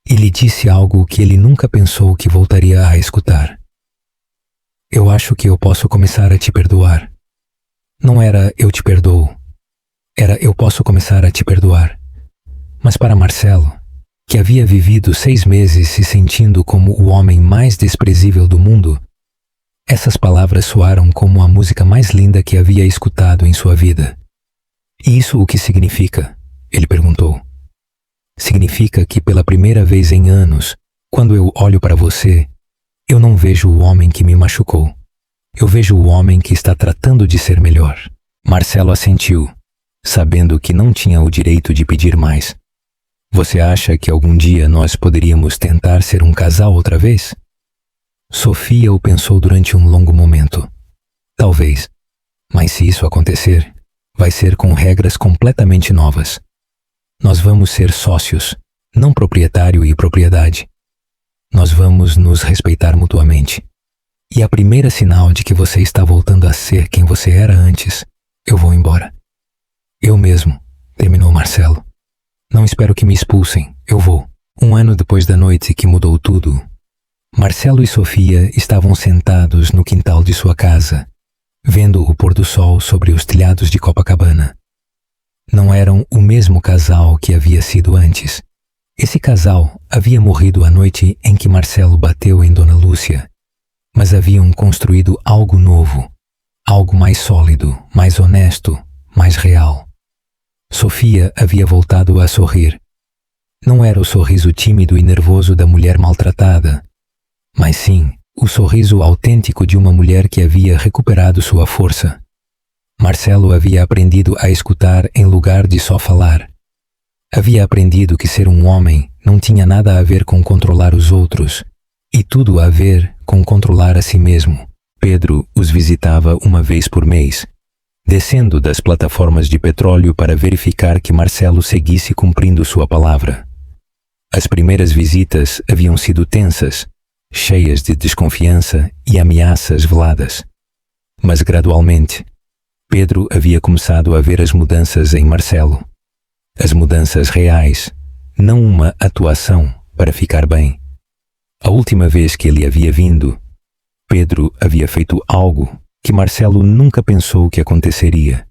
e lhe disse algo que ele nunca pensou que voltaria a escutar. Eu acho que eu posso começar a te perdoar. Não era eu te perdoo. Era eu posso começar a te perdoar. Mas para Marcelo, que havia vivido 6 meses se sentindo como o homem mais desprezível do mundo, essas palavras soaram como a música mais linda que havia escutado em sua vida. E isso o que significa? Ele perguntou. Significa que pela primeira vez em anos, quando eu olho para você, eu não vejo o homem que me machucou. Eu vejo o homem que está tratando de ser melhor. Marcelo assentiu, sabendo que não tinha o direito de pedir mais. Você acha que algum dia nós poderíamos tentar ser um casal outra vez? Sofia o pensou durante um longo momento. Talvez. Mas se isso acontecer, vai ser com regras completamente novas. Nós vamos ser sócios, não proprietário e propriedade. Nós vamos nos respeitar mutuamente. E a primeira sinal de que você está voltando a ser quem você era antes, eu vou embora. Eu mesmo, terminou Marcelo. Não espero que me expulsem, eu vou. 1 ano depois da noite que mudou tudo, Marcelo e Sofia estavam sentados no quintal de sua casa, vendo o pôr do sol sobre os telhados de Copacabana. Não eram o mesmo casal que havia sido antes. Esse casal havia morrido a noite em que Marcelo bateu em Dona Lúcia, mas haviam construído algo novo, algo mais sólido, mais honesto, mais real. Sofia havia voltado a sorrir. Não era o sorriso tímido e nervoso da mulher maltratada, mas sim o sorriso autêntico de uma mulher que havia recuperado sua força. Marcelo havia aprendido a escutar em lugar de só falar. Havia aprendido que ser um homem não tinha nada a ver com controlar os outros, e tudo a ver com controlar a si mesmo. Pedro os visitava uma vez por mês, descendo das plataformas de petróleo para verificar que Marcelo seguisse cumprindo sua palavra. As primeiras visitas haviam sido tensas, cheias de desconfiança e ameaças veladas. Mas gradualmente, Pedro havia começado a ver as mudanças em Marcelo. As mudanças reais, não uma atuação para ficar bem. A última vez que ele havia vindo, Pedro havia feito algo que Marcelo nunca pensou que aconteceria.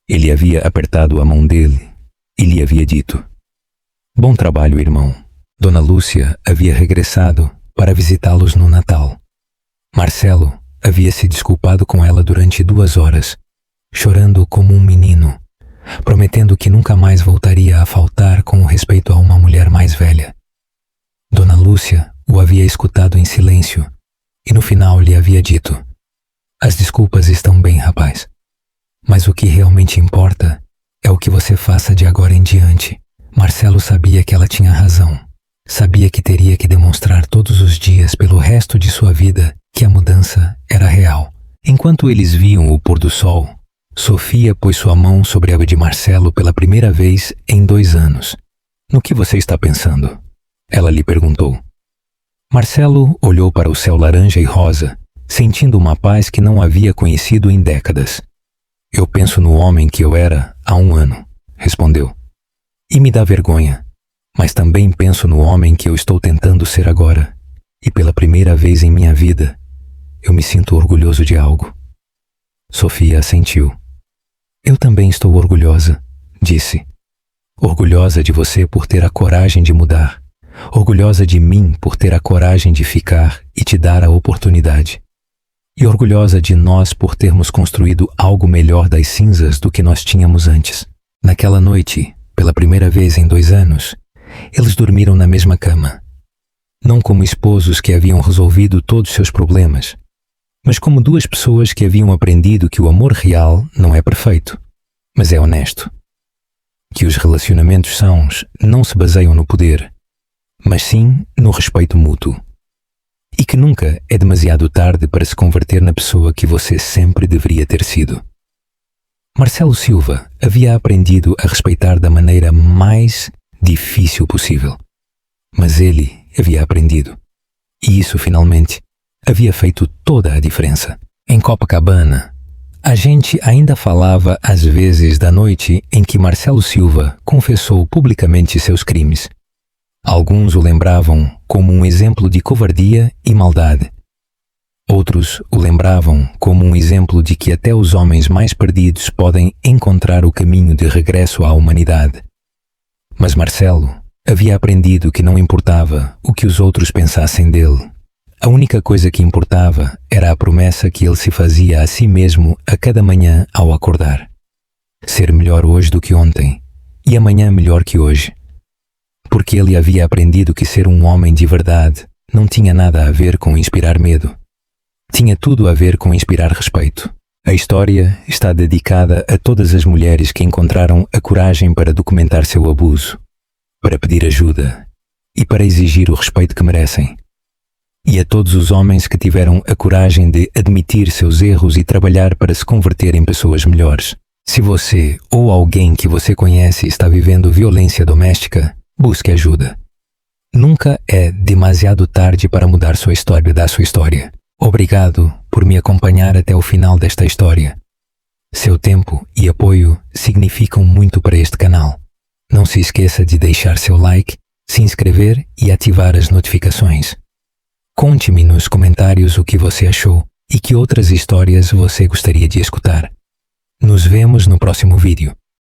Ele havia apertado a mão dele e lhe havia dito: "Bom trabalho, irmão." Dona Lúcia havia regressado para visitá-los no Natal. Marcelo havia se desculpado com ela durante 2 horas, chorando como um menino, prometendo que nunca mais voltaria a faltar com respeito a uma mulher mais velha. Dona Lúcia o havia escutado em silêncio e no final lhe havia dito: "As desculpas estão bem, rapaz, mas o que realmente importa é o que você faça de agora em diante." Marcelo sabia que ela tinha razão. Sabia que teria que demonstrar todos os dias pelo resto de sua vida que a mudança era real. Enquanto eles viam o pôr do sol, Sofia pôs sua mão sobre a de Marcelo pela primeira vez em 2 anos. "No que você está pensando?" ela lhe perguntou. Marcelo olhou para o céu laranja e rosa, sentindo uma paz que não havia conhecido em décadas. "Eu penso no homem que eu era há 1 ano", respondeu. "E me dá vergonha, mas também penso no homem que eu estou tentando ser agora. E pela primeira vez em minha vida, eu me sinto orgulhoso de algo." Sofia assentiu. "Eu também estou orgulhosa", disse. "Orgulhosa de você por ter a coragem de mudar. Orgulhosa de mim por ter a coragem de ficar e te dar a oportunidade. E orgulhosa de nós por termos construído algo melhor das cinzas do que nós tínhamos antes." Naquela noite, pela primeira vez em 2 anos, eles dormiram na mesma cama. Não como esposos que haviam resolvido todos seus problemas, mas como 2 pessoas que haviam aprendido que o amor real não é perfeito, mas é honesto. Que os relacionamentos sãos não se baseiam no poder, mas sim no respeito mútuo. E que nunca é demasiado tarde para se converter na pessoa que você sempre deveria ter sido. Marcelo Silva havia aprendido a respeitar da maneira mais difícil possível. Mas ele havia aprendido. E isso, finalmente, havia feito toda a diferença. Em Copacabana, a gente ainda falava às vezes da noite em que Marcelo Silva confessou publicamente seus crimes. Alguns o lembravam como um exemplo de covardia e maldade. Outros o lembravam como um exemplo de que até os homens mais perdidos podem encontrar o caminho de regresso à humanidade. Mas Marcelo havia aprendido que não importava o que os outros pensassem dele. A única coisa que importava era a promessa que ele se fazia a si mesmo a cada manhã ao acordar. Ser melhor hoje do que ontem e amanhã melhor que hoje. Porque ele havia aprendido que ser um homem de verdade não tinha nada a ver com inspirar medo. Tinha tudo a ver com inspirar respeito. A história está dedicada a todas as mulheres que encontraram a coragem para documentar seu abuso, para pedir ajuda e para exigir o respeito que merecem. E a todos os homens que tiveram a coragem de admitir seus erros e trabalhar para se converter em pessoas melhores. Se você ou alguém que você conhece está vivendo violência doméstica, busque ajuda. Nunca é demasiado tarde para mudar sua história da sua história. Obrigado por me acompanhar até o final desta história. Seu tempo e apoio significam muito para este canal. Não se esqueça de deixar seu like, se inscrever e ativar as notificações. Conte-me nos comentários o que você achou e que outras histórias você gostaria de escutar. Nos vemos no próximo vídeo.